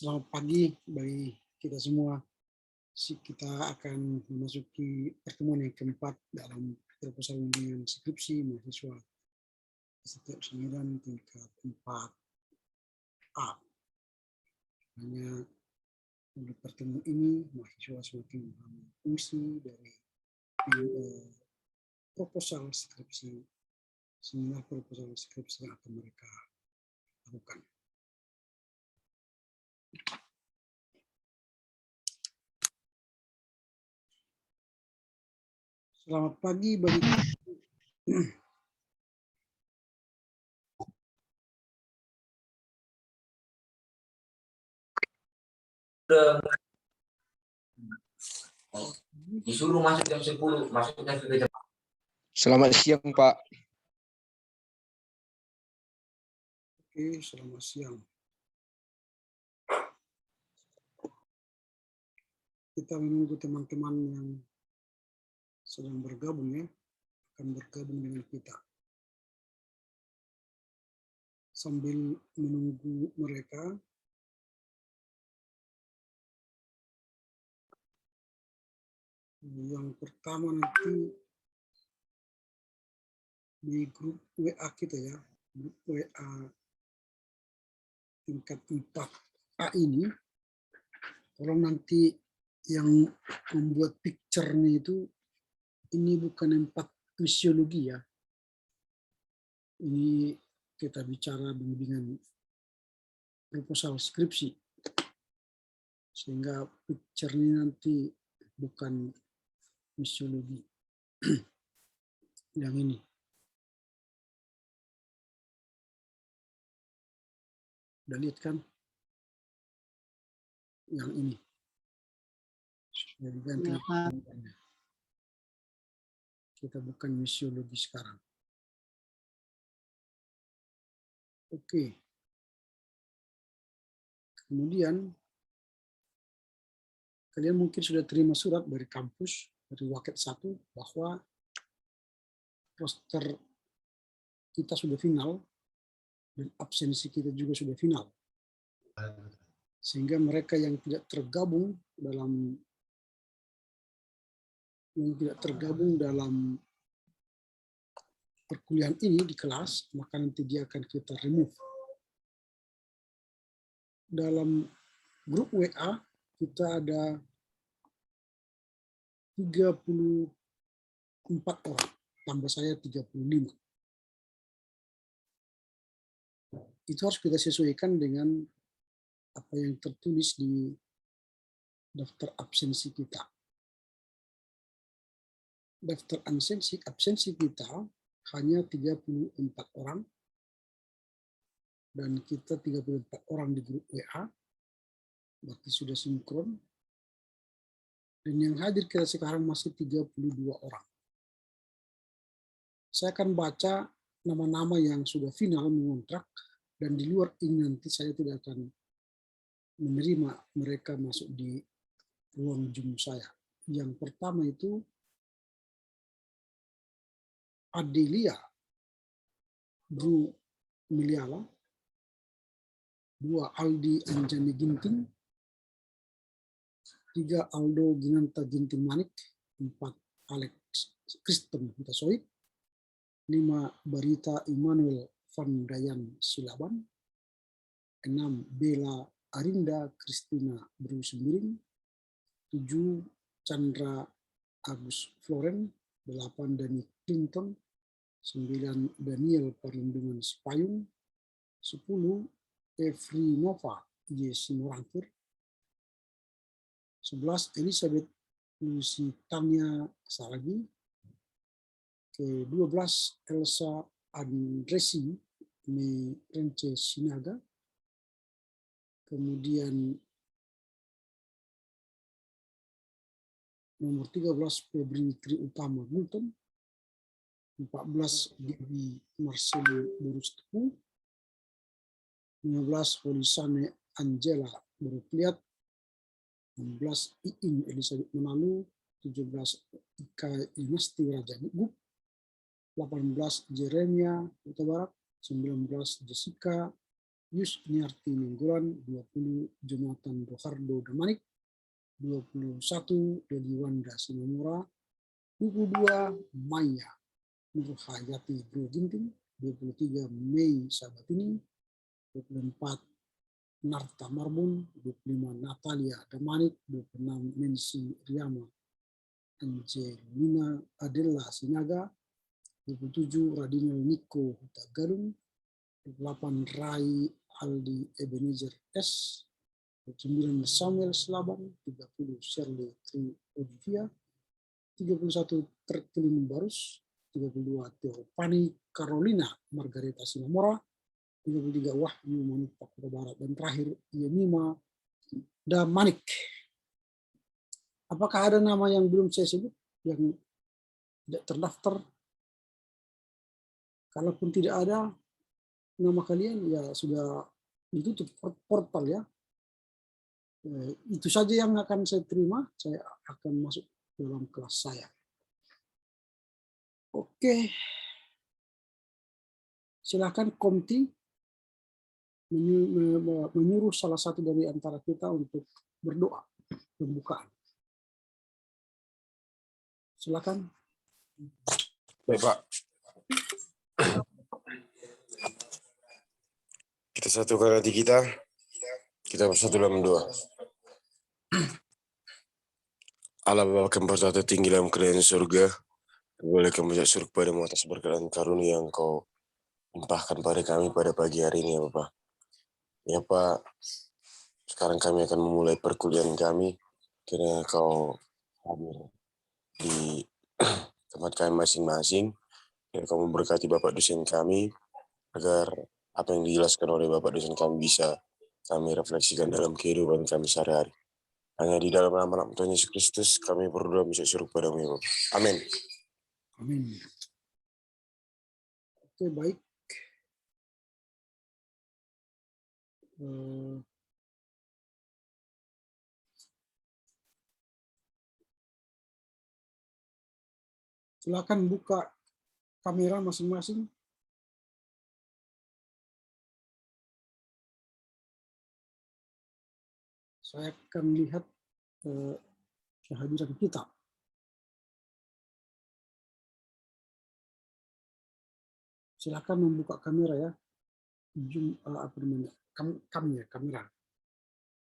Selamat pagi bagi kita semua. Kita akan memasuki pertemuan yang keempat dalam proposal bimbingan skripsi mahasiswa setiap sembilan tingkat 4A. Hanya untuk pertemuan ini, mahasiswa semakin memahami fungsi dari proposal skripsi, seminar proposal skripsi yang akan mereka lakukan. Selamat pagi bagi disuruh masuk jam 10, masuknya sudah jam. Selamat siang, Pak. Oke, selamat siang. Kita menunggu teman-teman yang sedang bergabung ya, akan bergabung dengan kita. Sambil menunggu mereka, yang pertama nanti di grup WA kita ya, grup WA tingkat 4A ini, tolong nanti yang membuat picture-nya itu, ini bukan 4 misiologi ya. Ini kita bicara bimbingan proposal skripsi. Sehingga picture-nya nanti bukan misiologi. Yang ini. Udah lihat kan? Yang ini. Jadi ganti. Kita bukan misiologi sekarang. Oke. Kemudian kalian mungkin sudah terima surat dari kampus, dari Waket 1, bahwa roster kita sudah final dan absensi kita juga sudah final. Sehingga mereka yang tidak tergabung dalam perkuliahan ini di kelas, maka nanti dia akan kita remove. Dalam grup WA kita ada 34 orang, tambah saya 35. Itu harus kita sesuaikan dengan apa yang tertulis di daftar absensi kita. Daftar absensi kita hanya 34 orang, dan kita 34 orang di grup WA, berarti sudah sinkron. Dan yang hadir kita sekarang masih 32 orang. Saya akan baca nama-nama yang sudah final mengontrak, dan di luar ini nanti saya tidak akan menerima mereka masuk di ruang Zoom saya. Yang pertama itu Adelia Bru Miliala, 2 Aldi Anjani Ginting, 3 Aldo Ginanta Ginting Manik, 4 Alex Kristen Hutasoid, 5 Barita Immanuel Van Dayan Silaban, 6 Bella Arinda Kristina Bru Sembiring, 7 Chandra Agus Floren, 8 Dani Clinton, 9 Daniel Perlindungan Sepayung, 10 Evri Nova Yesi Morangkir, 11 Elizabeth Lusitania Saragi, ke-12 Elsa Andresi Rence Sinaga, kemudian nomor 13 Febri Tri Utama Gultom, 14 Dewi Marceli Burus Tepu, 15 Holisane Angela Berukliat, 16 Iin Elizabeth Menalu, 17 Ika Inasti Raja Gugup, 18 Jeremia Huta Barat, 19 Jessica Yus Niarti Minggulan, 20 Jonathan Rohardo Damanik, 21 Dedi Wanda Sinamura, 22 Maya Nurhayati Bro Ginting, 23 Mei Sabatini, 24 Narta Marbun, 25 Natalia Damanik, 26 Nancy Riyama Angelina Adela Sinaga, 27 Radinal Niko Huta Galung, 28 Rai Aldi Ebenezer S, 29 Samuel Slaban, 30 Shirley Tri Olivia, 31 Terkelin Barus, 32 Teopani Carolina Margareta Sinamora, 33 Wahyu Manupak Kota Barat, dan terakhir Yemima Damanik. Apakah ada nama yang belum saya sebut yang tidak terdaftar? Kalaupun tidak ada nama kalian, ya sudah ditutup portal ya. Itu saja yang akan saya terima. Saya akan masuk dalam kelas saya. Oke, silakan Komti menyuruh salah satu dari antara kita untuk berdoa pembukaan. Silakan. Baik, Pak. Kita satukan hati kita bersatu dalam doa. Allah Bapa kami bertata tinggi dalam kerajaan surga, boleh kami bersyukur padamu atas berkat dan karunia yang Kau limpahkan pada kami pada pagi hari ini, ya Bapak. Ya Pak, sekarang kami akan memulai perkuliahan kami, kiranya Kau hadir di tempat kami masing-masing, dan Kau memberkati Bapak dosen kami, agar apa yang dijelaskan oleh Bapak dosen kami bisa kami refleksikan dalam kehidupan kami sehari-hari. Hanya di dalam nama Tuhan Yesus Kristus kami berdoa bisa suruh padamu, ya Bapak. Amin. Amin. Oke, baik. Silakan buka kamera masing-masing. Saya akan lihat kehadiran kita. Silakan membuka kamera ya. Kamera.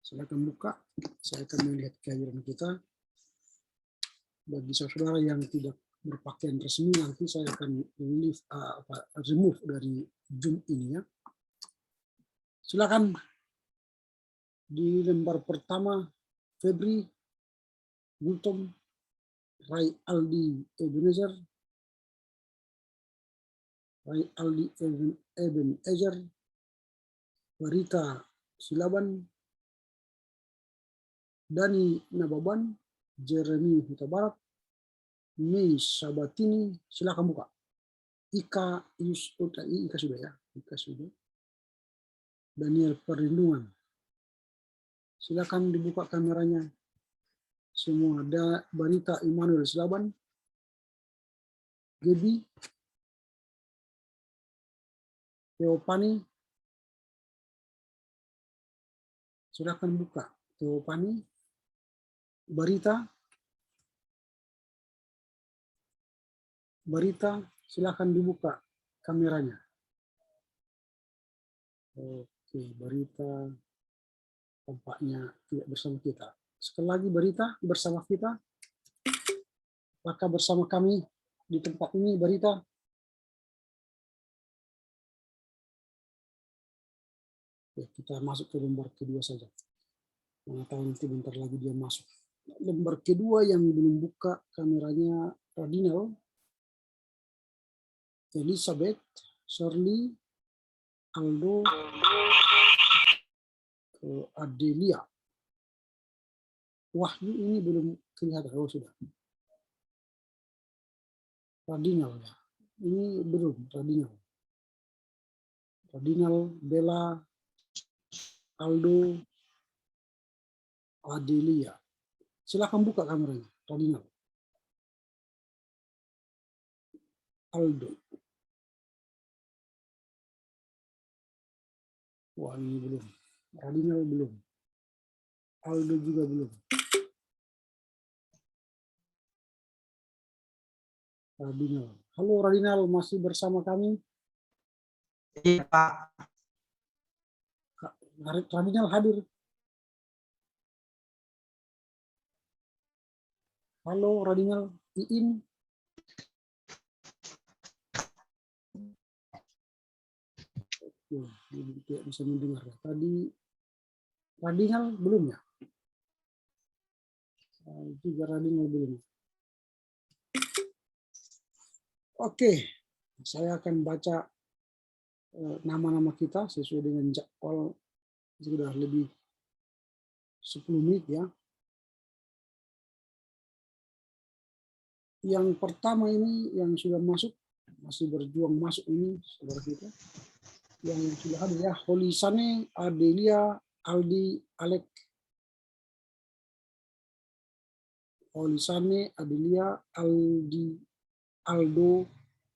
Silakan buka. Saya akan melihat kehadiran kita. Bagi saudara yang tidak berpakaian resmi, nanti saya akan remove dari Zoom ini ya. Silakan. Di lembar pertama, Febri, Gultom, Rai Aldi Ebenezer, Rai Aldi Ebenezer, Barita Silaban, Dani Nababan, Jeremy Huta Barat, Mei Sabatini, silakan buka. Ika sudah ya, Ika sudah. Daniel Perlindungan, silakan dibuka kameranya. Semua ada. Barita Immanuel Silaban, Gebi, Teopani, silakan buka. Teopani, Barita, silakan dibuka kameranya. Oke, Barita tampaknya tidak bersama kita. Sekali lagi Barita bersama kita. Apakah bersama kami di tempat ini, Barita? Oke, kita masuk ke lembar kedua saja. Mana tahu nanti bentar lagi dia masuk. Lembar kedua yang belum buka kameranya, Radinal, Elizabeth, Shirley, Aldo, Adelia. Wahyu ini belum kelihatan. Oh, sudah. Radinal ya. Ini belum Radinal. Radinal, Bella, Aldo, Adelia. Silakan buka kameranya, Radinal. Aldo. Wah, ini belum. Radinal belum. Aldo juga belum. Radinal. Halo Radinal, masih bersama kami? Iya, Pak. Radinal hadir. Halo Radinal, Iin. Tidak bisa mendengar. Tadi Radinal belum ya? Juga Radinal belum. Oke, saya akan baca nama-nama kita sesuai dengan jadwal. Sudah lebih 10 menit ya. Yang pertama ini yang sudah masuk, masih berjuang masuk ini saudara kita. Yang sudah hadir ya, Holisane, Adelia, Aldi, Alek. Holisane, Adelia, Aldi, Aldo,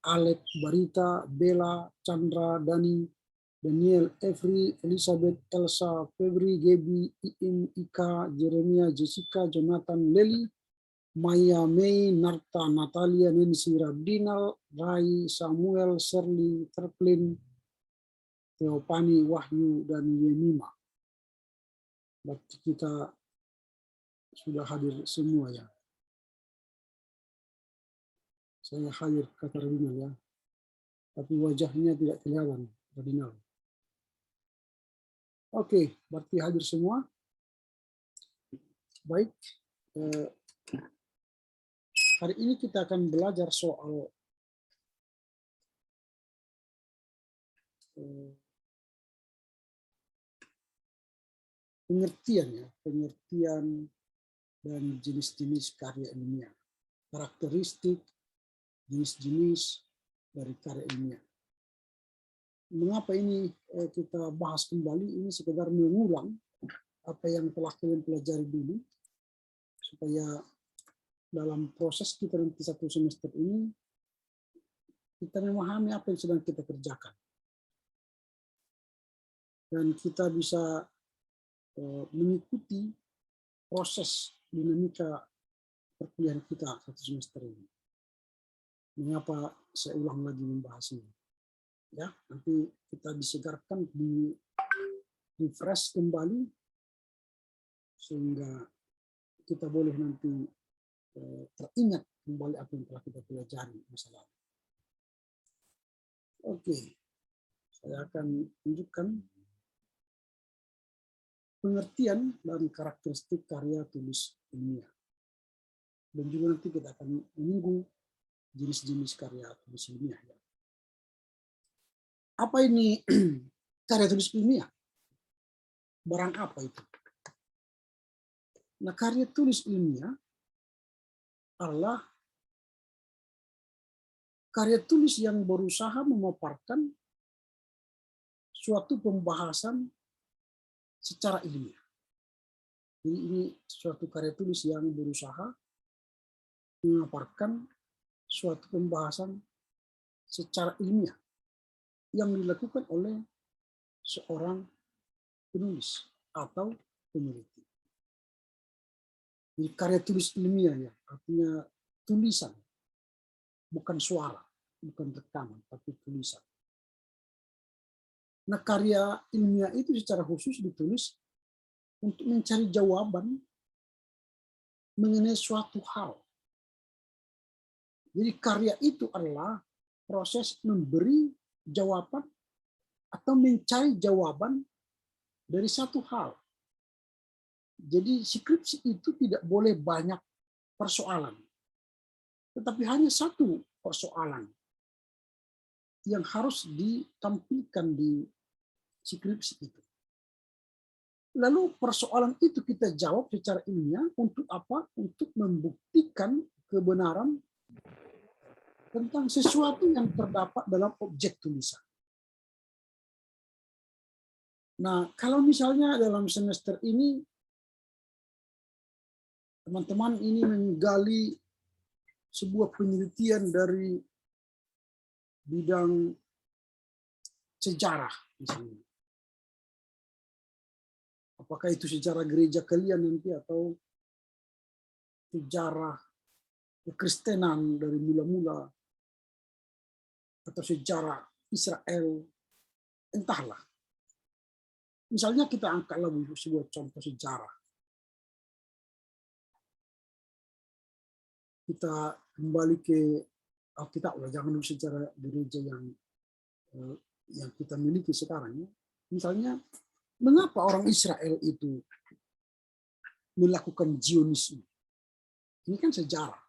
Alek, Barita, Bella, Chandra, Dani, Daniel, Every, Elizabeth, Elsa, Febri, Gaby, Iin, Ika, Jeremia, Jessica, Jonathan, Lely, Maya, May, Narta, Natalia, Nancy, Radinal, Rai, Samuel, Shirley, Terplin, Teopani, Wahyu, dan Yemima. Berarti kita sudah hadir semua ya. Saya hadir kata Radinal ya. Tapi wajahnya tidak kelihatan Radinal. Oke, berarti hadir semua. Baik. Hari ini kita akan belajar soal pengertian dan jenis-jenis karya ilmiah, karakteristik, jenis-jenis dari karya ilmiah. Mengapa ini kita bahas kembali? Ini sekedar mengulang apa yang telah kalian pelajari dulu, supaya dalam proses kita nanti satu semester ini, kita memahami apa yang sedang kita kerjakan. Dan kita bisa mengikuti proses dinamika perkuliahan kita satu semester ini. Mengapa saya ulang lagi membahas ini? Ya, nanti kita disegarkan, di refresh kembali sehingga kita boleh nanti teringat kembali apa yang telah kita pelajari masa lalu. Oke, saya akan tunjukkan pengertian dan karakteristik karya tulis ilmiah. Dan juga nanti kita akan menyinggung jenis-jenis karya tulis ilmiah. Apa ini karya tulis ilmiah? Barang apa itu? Nah, karya tulis ilmiah adalah karya tulis yang berusaha memaparkan suatu pembahasan secara ilmiah. Jadi ini suatu karya tulis yang berusaha memaparkan suatu pembahasan secara ilmiah yang dilakukan oleh seorang penulis atau peneliti. Jadi karya tulis ilmiah ya, artinya tulisan, bukan suara, bukan rekaman, tapi tulisan. Nah, karya ilmiah itu secara khusus ditulis untuk mencari jawaban mengenai suatu hal. Jadi karya itu adalah proses memberi jawaban atau mencari jawaban dari satu hal. Jadi skripsi itu tidak boleh banyak persoalan, tetapi hanya satu persoalan yang harus ditampilkan di skripsi itu. Lalu persoalan itu kita jawab secara ilmiah untuk apa? Untuk membuktikan kebenaran tentang sesuatu yang terdapat dalam objek tulisan. Nah, kalau misalnya dalam semester ini teman-teman ini menggali sebuah penelitian dari bidang sejarah misalnya. Apakah itu sejarah gereja kalian nanti atau sejarah kekristenan dari mula-mula atau sejarah Israel, entahlah. Misalnya kita angkatlah sebuah contoh sejarah. Kita kembali ke Alkitab, jangan dulu sejarah gereja yang kita miliki sekarang. Misalnya, mengapa orang Israel itu melakukan Zionisme? Ini kan sejarah.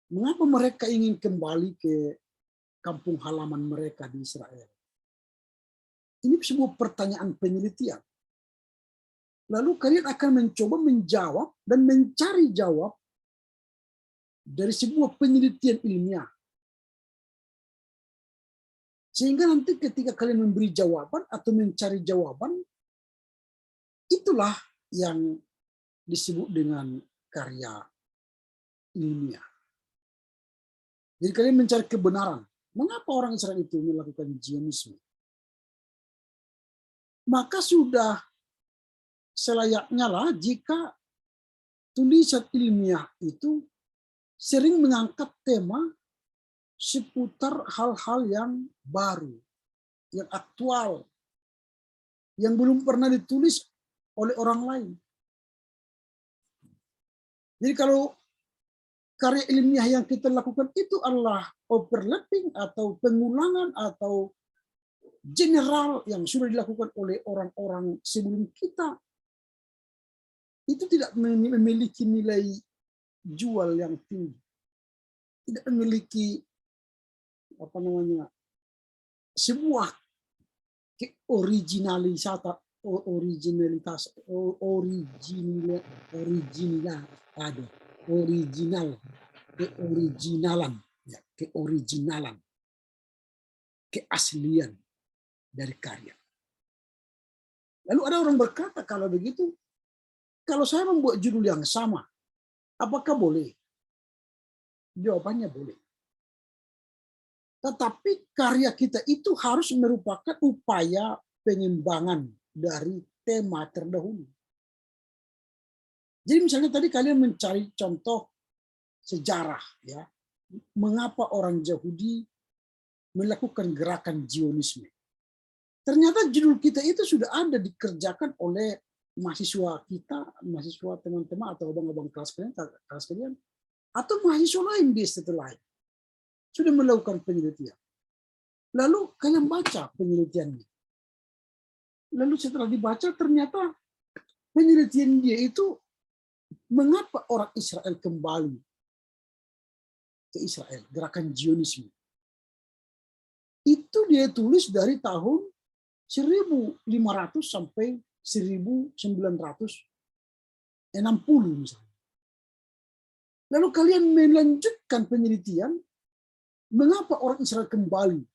Mengapa mereka ingin kembali ke kampung halaman mereka di Israel? Ini sebuah pertanyaan penelitian. Lalu kalian akan mencoba menjawab dan mencari jawab dari sebuah penelitian ilmiah. Sehingga nanti ketika kalian memberi jawaban atau mencari jawaban, itulah yang disebut dengan karya ilmiah. Jadi kalian mencari kebenaran. Mengapa orang Israel itu melakukan Zionisme? Maka sudah selayaknya lah jika tulisan ilmiah itu sering mengangkat tema seputar hal-hal yang baru, yang aktual, yang belum pernah ditulis oleh orang lain. Jadi kalau karya ilmiah yang kita lakukan itu adalah overlapping atau pengulangan atau general yang sudah dilakukan oleh orang-orang sebelum kita, itu tidak memiliki nilai jual yang tinggi, tidak memiliki sebuah keoriginalan, keaslian dari karya. Lalu ada orang berkata, kalau begitu, kalau saya membuat judul yang sama, apakah boleh? Jawabannya boleh. Tetapi karya kita itu harus merupakan upaya pengembangan dari tema terdahulu. Jadi misalnya tadi kalian mencari contoh sejarah, ya, mengapa orang Yahudi melakukan gerakan Zionisme. Ternyata judul kita itu sudah ada dikerjakan oleh mahasiswa kita, mahasiswa teman-teman atau abang-abang kelas kalian, atau mahasiswa lain di STT lain. Sudah melakukan penelitian. Lalu kalian baca penelitiannya. Lalu setelah dibaca ternyata penelitian dia itu mengapa orang Israel kembali ke Israel, gerakan Zionisme. Itu dia tulis dari tahun 1500 sampai 1960 misalnya. Lalu kalian melanjutkan penelitian mengapa orang Israel kembali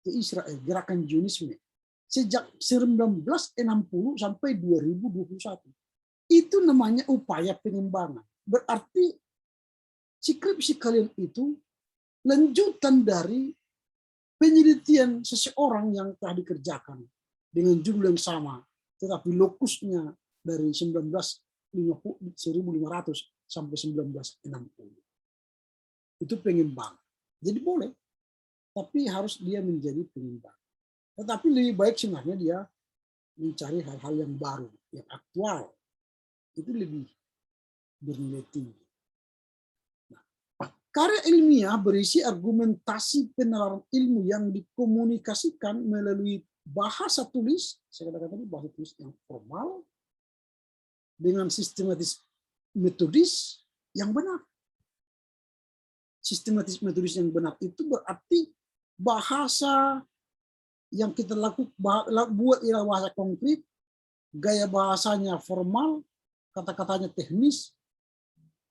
ke Israel, gerakan Zionisme sejak 1960 sampai 2021. Itu namanya upaya pengembangan. Berarti skripsi kalian itu lanjutan dari penelitian seseorang yang telah dikerjakan dengan judul yang sama, tetapi lokusnya dari 1500 sampai 1960. Itu pengembang. Jadi boleh, tapi harus dia menjadi pengembang. Tetapi lebih baik sebenarnya dia mencari hal-hal yang baru, yang aktual. Itu lebih bernilai tinggi. Karya ilmiah berisi argumentasi penalaran ilmu yang dikomunikasikan melalui bahasa tulis, saya katakan tadi bahasa tulis yang formal, dengan sistematis metodis yang benar. Sistematis metodis yang benar itu berarti bahasa yang kita buat ialah bahasa konkret, gaya bahasanya formal, kata-katanya teknis,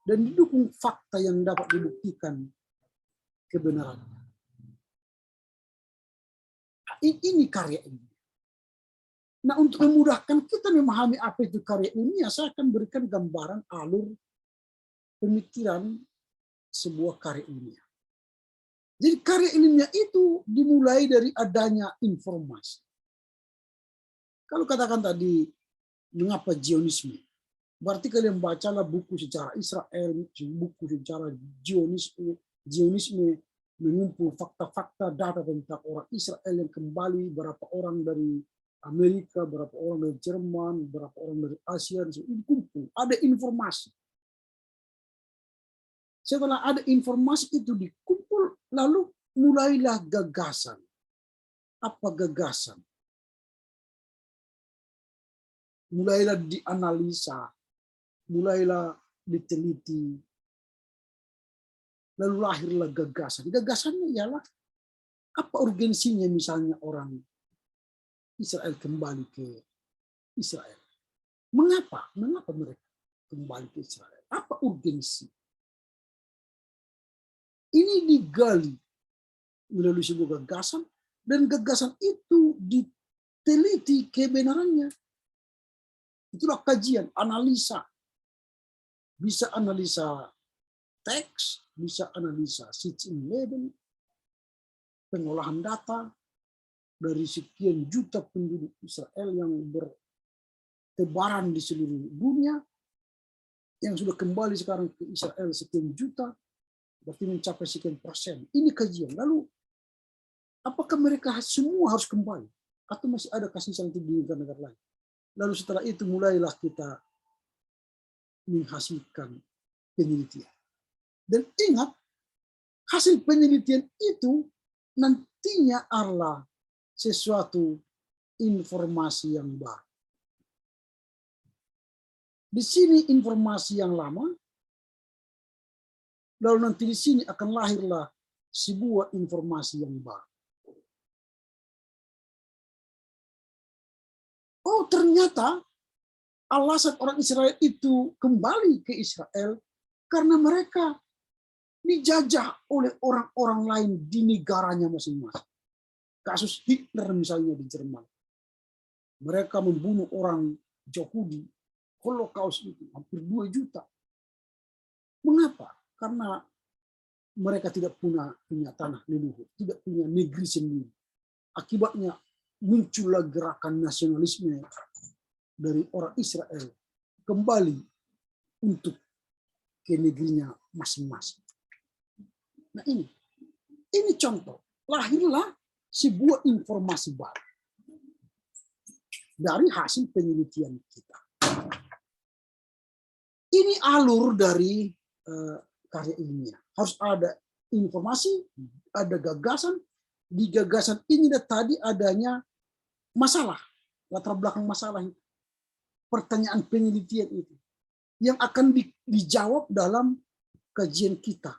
dan didukung fakta yang dapat dibuktikan kebenarannya. Ini karya ilmiah. Nah, untuk memudahkan kita memahami apa itu karya ilmiah, saya akan berikan gambaran alur pemikiran sebuah karya ilmiah. Jadi karya ilmiah itu dimulai dari adanya informasi. Kalau katakan tadi, mengapa Zionisme? Berarti kalian bacalah buku sejarah Israel, buku sejarah Zionisme mengumpul fakta-fakta data tentang orang Israel yang kembali, berapa orang dari Amerika, berapa orang dari Jerman, berapa orang dari Asia, ini kumpul, ada informasi. Setelah ada informasi itu dikumpul, lalu mulailah gagasan. Apa gagasan? Mulailah dianalisa, mulailah diteliti, lalu lahirlah gagasan. Gagasannya ialah apa urgensinya misalnya orang Israel kembali ke Israel. Mengapa? Mengapa mereka kembali ke Israel? Apa urgensi? Ini digali melalui sebuah gagasan, dan gagasan itu diteliti kebenarannya. Itulah kajian, analisa. Bisa analisa teks, bisa analisa 1611, pengolahan data dari sekian juta penduduk Israel yang bertebaran di seluruh dunia, yang sudah kembali sekarang ke Israel sekian juta, berarti mencapai sekian persen. Ini kajian. Lalu, apakah mereka semua harus kembali? Atau masih ada kasih sayang di negara-negara lain? Lalu setelah itu mulailah kita menghasilkan penelitian. Dan ingat, hasil penelitian itu nantinya adalah sesuatu informasi yang baru. Di sini informasi yang lama, lalu nanti di sini akan lahirlah sebuah informasi yang baru. Oh, ternyata alasan orang Israel itu kembali ke Israel karena mereka dijajah oleh orang-orang lain di negaranya masing-masing. Kasus Hitler misalnya di Jerman. Mereka membunuh orang Yahudi, Holocaust itu hampir 2 juta. Mengapa? Karena mereka tidak punya tanah leluhur, tidak punya negeri sendiri. Akibatnya muncullah gerakan nasionalisme dari orang Israel kembali untuk ke negerinya masing-masing. Nah ini contoh. Lahirlah sebuah informasi baru dari hasil penelitian kita. Ini alur dari karya ilmiah. Harus ada informasi, ada gagasan. Di gagasan ini tadi adanya masalah, latar belakang masalah itu. Pertanyaan penelitian itu yang akan dijawab dalam kajian kita.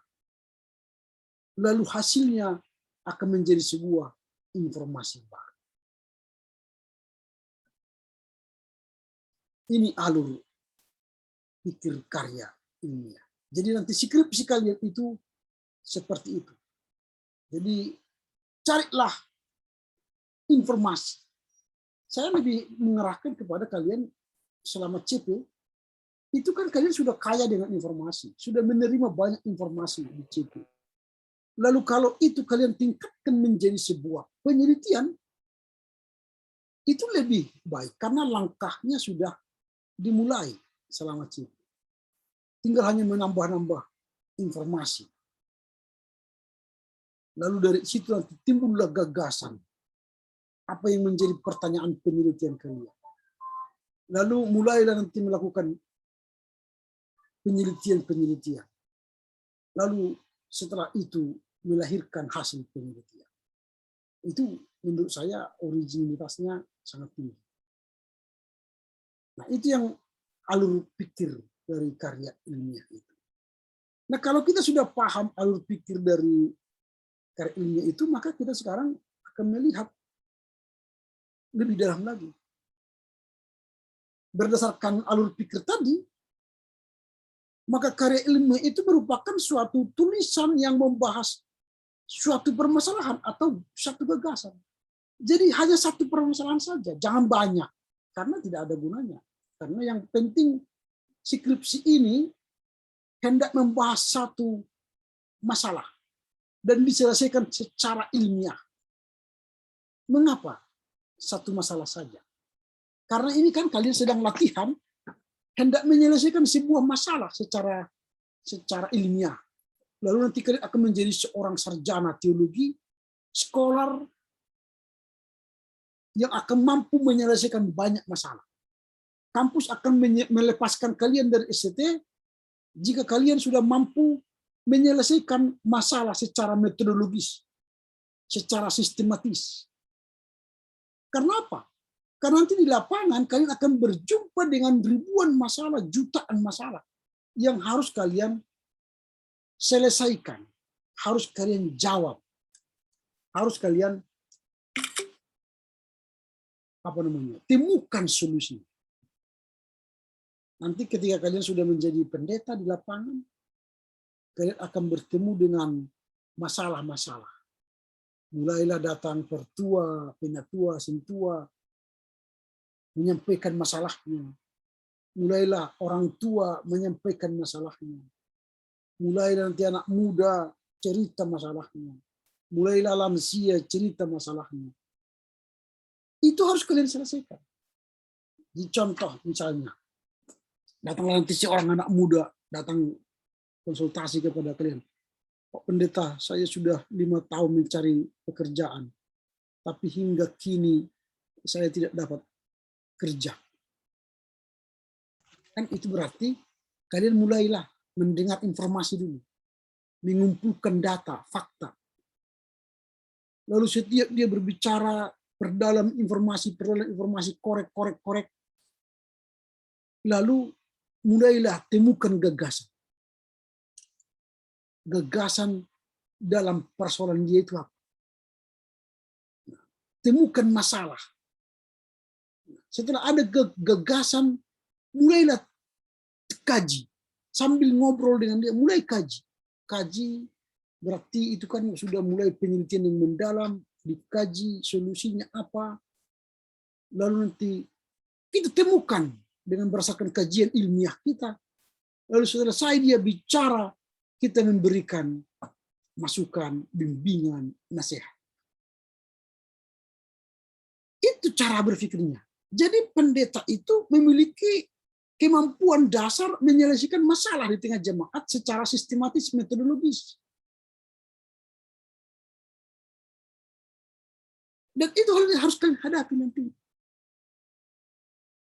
Lalu hasilnya akan menjadi sebuah informasi baru. Ini alur pikir karya ilmiah. Jadi nanti skripsi kalian itu seperti itu. Jadi carilah informasi. Saya lebih mengerahkan kepada kalian selama CP, itu kan kalian sudah kaya dengan informasi, sudah menerima banyak informasi di CP. Lalu kalau itu kalian tingkatkan menjadi sebuah penelitian, itu lebih baik karena langkahnya sudah dimulai selama CP. Tinggal hanya menambah-nambah informasi. Lalu dari situ nanti timbullah gagasan. Apa yang menjadi pertanyaan penelitian kalian. Lalu mulailah nanti melakukan penelitian-penelitian. Lalu setelah itu melahirkan hasil penelitian. Itu menurut saya originalitasnya sangat tinggi. Nah, itu yang alur pikir dari karya ilmiah itu. Nah, kalau kita sudah paham alur pikir dari karya ilmiah itu, maka kita sekarang akan melihat lebih dalam lagi. Berdasarkan alur pikir tadi, maka karya ilmiah itu merupakan suatu tulisan yang membahas suatu permasalahan atau satu gagasan. Jadi hanya satu permasalahan saja, jangan banyak, karena tidak ada gunanya. Karena yang penting skripsi ini hendak membahas satu masalah dan diselesaikan secara ilmiah. Mengapa satu masalah saja? Karena ini kan kalian sedang latihan hendak menyelesaikan sebuah masalah secara ilmiah. Lalu nanti kalian akan menjadi seorang sarjana teologi, scholar yang akan mampu menyelesaikan banyak masalah. Kampus akan melepaskan kalian dari STT jika kalian sudah mampu menyelesaikan masalah secara metodologis, secara sistematis. Karena apa? Karena nanti di lapangan kalian akan berjumpa dengan ribuan masalah, jutaan masalah yang harus kalian selesaikan, harus kalian jawab, harus kalian temukan solusi. Nanti ketika kalian sudah menjadi pendeta di lapangan, kalian akan bertemu dengan masalah-masalah. Mulailah datang pertua, penatua, sentua, menyampaikan masalahnya. Mulailah orang tua menyampaikan masalahnya. Mulailah nanti anak muda cerita masalahnya. Mulailah lansia cerita masalahnya. Itu harus kalian selesaikan. Di contoh misalnya, datanglah nanti seorang anak muda datang konsultasi kepada kalian. Pak Pendeta, saya sudah 5 tahun mencari pekerjaan, tapi hingga kini saya tidak dapat kerja. Kan itu berarti kalian mulailah mendengar informasi dulu, mengumpulkan data, fakta. Lalu setiap dia berbicara, perdalam informasi, korek. Lalu mulailah temukan gagasan. Gagasan dalam persoalan dia itu apa? Temukan masalah. Setelah ada gagasan, mulailah kaji. Sambil ngobrol dengan dia, mulai kaji. Kaji berarti itu kan sudah mulai penelitian yang mendalam, dikaji solusinya apa. Lalu nanti kita temukan dengan berdasarkan kajian ilmiah kita. Lalu selesai dia bicara, kita memberikan masukan, bimbingan, nasihat. Itu cara berpikirnya. Jadi pendeta itu memiliki kemampuan dasar menyelesaikan masalah di tengah jemaat secara sistematis, metodologis. Dan itu hal yang harus kalian hadapi nanti.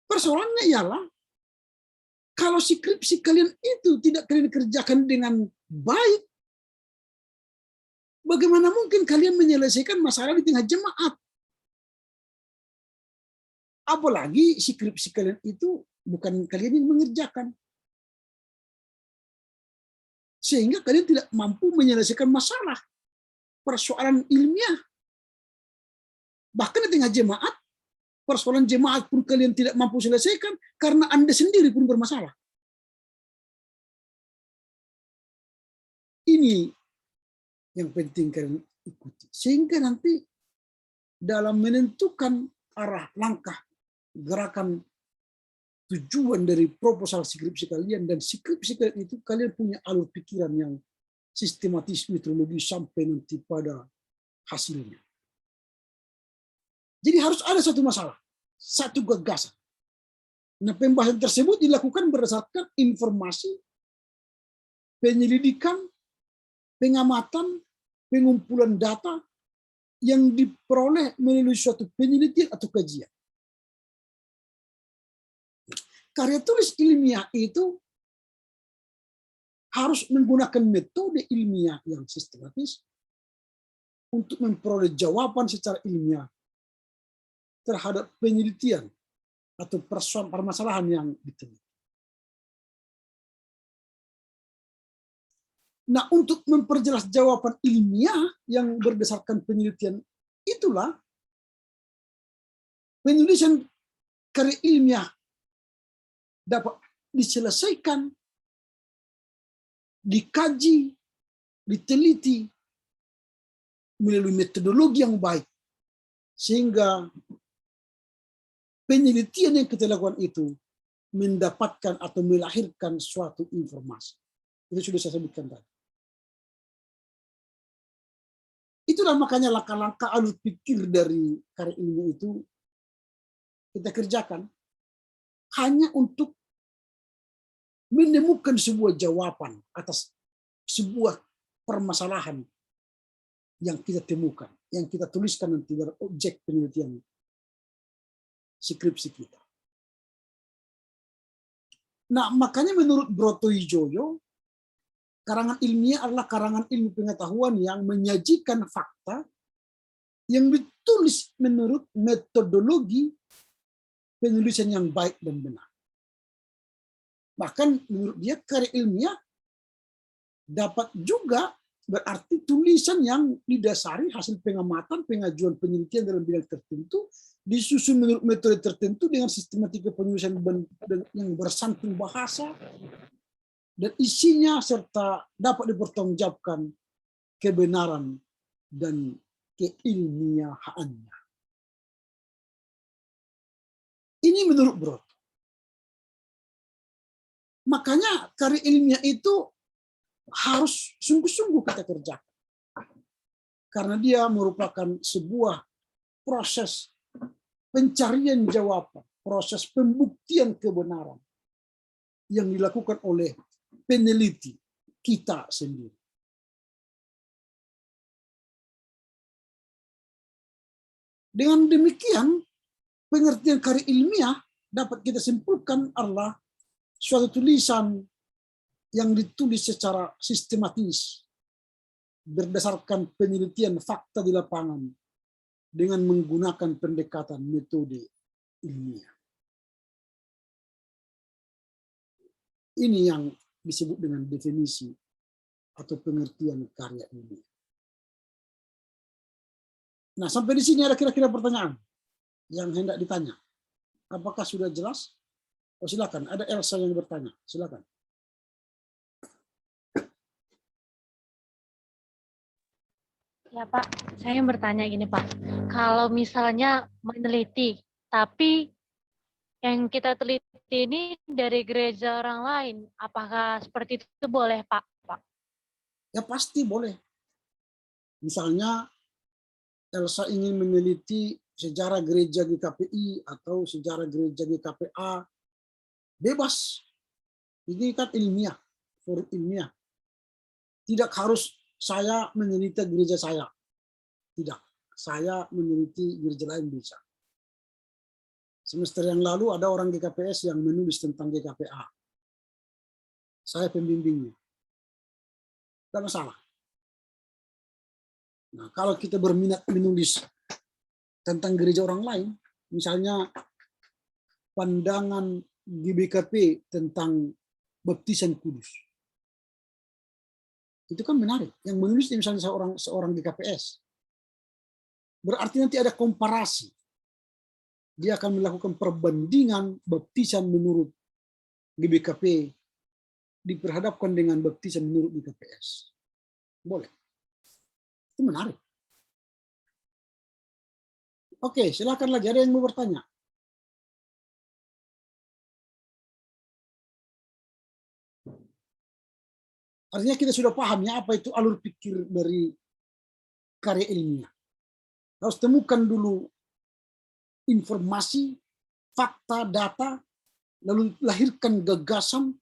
Persoalannya ialah, kalau skripsi kalian itu tidak kalian kerjakan dengan baik, bagaimana mungkin kalian menyelesaikan masalah di tengah jemaat? Apalagi skripsi kalian itu bukan kalian yang mengerjakan. Sehingga kalian tidak mampu menyelesaikan masalah, persoalan ilmiah. Bahkan di tengah jemaat, persoalan jemaat pun kalian tidak mampu selesaikan karena Anda sendiri pun bermasalah. Ini yang penting kalian ikuti. Sehingga nanti dalam menentukan arah, langkah, gerakan, tujuan dari proposal skripsi kalian, dan skripsi kalian itu kalian punya alur pikiran yang sistematis, metodologi sampai nanti pada hasilnya. Jadi harus ada satu masalah, satu gagasan. Nah, pembahasan tersebut dilakukan berdasarkan informasi, penyelidikan, pengamatan, pengumpulan data yang diperoleh melalui suatu penelitian atau kajian. Karya tulis ilmiah itu harus menggunakan metode ilmiah yang sistematis untuk memperoleh jawaban secara ilmiah terhadap penelitian atau permasalahan yang diteliti. Nah, untuk memperjelas jawaban ilmiah yang berdasarkan penelitian itulah penulisan karya ilmiah dapat diselesaikan, dikaji, diteliti melalui metodologi yang baik, sehingga penelitian yang kita lakukan itu mendapatkan atau melahirkan suatu informasi. Itu sudah saya sebutkan tadi. Itulah makanya langkah-langkah alur pikir dari karya ilmiah itu kita kerjakan hanya untuk menemukan sebuah jawaban atas sebuah permasalahan yang kita temukan, yang kita tuliskan nanti dari objek penelitian skripsi kita. Nah, makanya menurut Broto Wijoyo, karangan ilmiah adalah karangan ilmu pengetahuan yang menyajikan fakta yang ditulis menurut metodologi penulisan yang baik dan benar. Bahkan menurut dia karya ilmiah dapat juga berarti tulisan yang didasari hasil pengamatan, pengajuan penelitian dalam bidang tertentu, disusun menurut metode tertentu dengan sistematika penulisan yang bersantun bahasa, dan isinya serta dapat dipertanggungjawabkan kebenaran dan keilmiahannya. Ini menurut Broto. Makanya karya ilmiah itu harus sungguh-sungguh kita kerjakan. Karena dia merupakan sebuah proses pencarian jawaban, proses pembuktian kebenaran yang dilakukan oleh peneliti kita sendiri. Dengan demikian, pengertian karya ilmiah dapat kita simpulkan adalah suatu tulisan yang ditulis secara sistematis berdasarkan penelitian fakta di lapangan dengan menggunakan pendekatan metode ilmiah. Ini yang disebut dengan definisi atau pengertian karya ilmiah. Nah, sampai di sini ada kira-kira pertanyaan yang hendak ditanya. Apakah sudah jelas? Oh, silakan, ada Elsa yang bertanya. Silakan. Ya Pak, saya bertanya gini Pak. Kalau misalnya meneliti, tapi yang kita teliti ini dari gereja orang lain, apakah seperti itu boleh Pak? Ya pasti boleh. Misalnya Elsa ingin meneliti sejarah gereja GKPI atau sejarah gereja GKPA, bebas. Ini kan ilmiah, forum ilmiah. Tidak harus saya meneliti gereja saya. Tidak. Saya meneliti gereja lain bisa. Semester yang lalu ada orang GKPS yang menulis tentang GKPA. Saya pembimbingnya. Tidak masalah. Nah, kalau kita berminat menulis tentang gereja orang lain, misalnya pandangan GBKP tentang baptisan kudus, itu kan menarik. Yang menulis misalnya seorang GKPS, berarti nanti ada komparasi. Dia akan melakukan perbandingan baptisan menurut GBKP diperhadapkan dengan baptisan menurut GKPS. Boleh. Itu menarik. Oke, silakan lagi. Ada yang mau bertanya? Artinya kita sudah paham ya apa itu alur pikir dari karya ilmiah. Harus temukan dulu informasi, fakta, data, lalu lahirkan gagasan.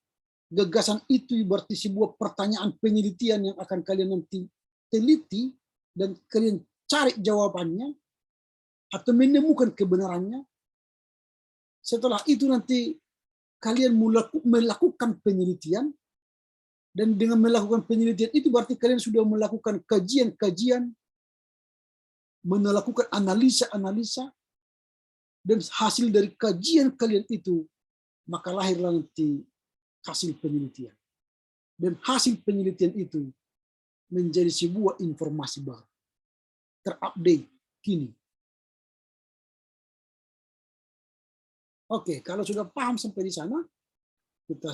Gagasan itu berarti sebuah pertanyaan penelitian yang akan kalian nanti teliti dan kalian cari jawabannya atau menemukan kebenarannya. Setelah itu nanti kalian melakukan penelitian, dan dengan melakukan penelitian itu berarti kalian sudah melakukan kajian-kajian, melakukan analisa-analisa, dan hasil dari kajian kalian itu maka lahirlah nanti hasil penelitian. Dan hasil penelitian itu menjadi sebuah informasi baru, terupdate kini. Oke, kalau sudah paham sampai di sana,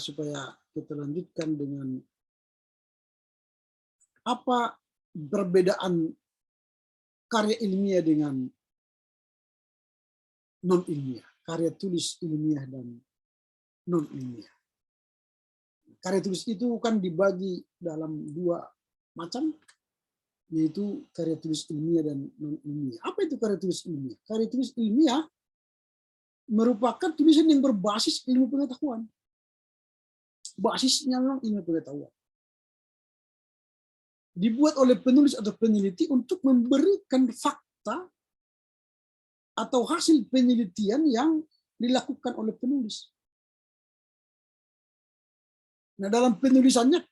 supaya kita lanjutkan dengan apa perbedaan karya ilmiah dengan non ilmiah, karya tulis ilmiah dan non ilmiah. Karya tulis itu kan dibagi dalam dua macam, yaitu karya tulis ilmiah dan non ilmiah. Apa itu karya tulis ilmiah? Karya tulis ilmiah merupakan tulisan yang berbasis ilmu pengetahuan. Basisnya memang ilmu pengetahuan. Dibuat oleh penulis atau peneliti untuk memberikan fakta atau hasil penelitian yang dilakukan oleh penulis. Nah, dalam penulisannya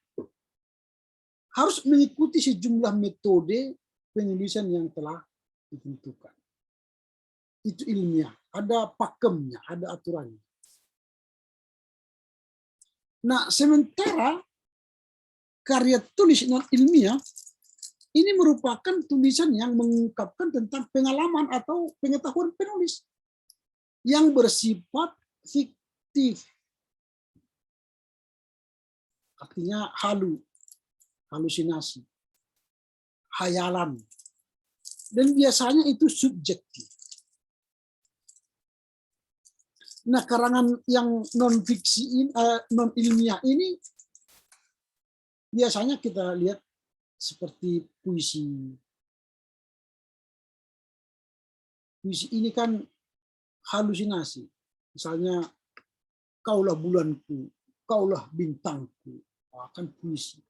harus mengikuti sejumlah metode penulisan yang telah ditentukan. Itu ilmiah, ada pakemnya, ada aturannya. Nah, sementara karya tulis non ilmiah ini merupakan tulisan yang mengungkapkan tentang pengalaman atau pengetahuan penulis yang bersifat fiktif. Artinya halusinasi, hayalan. Dan biasanya itu subjektif. Nah, karangan yang non-fiksi, non-ilmiah ini biasanya kita lihat seperti puisi. Puisi ini kan halusinasi. Misalnya, kaulah bulanku, kaulah bintangku. Kan puisi.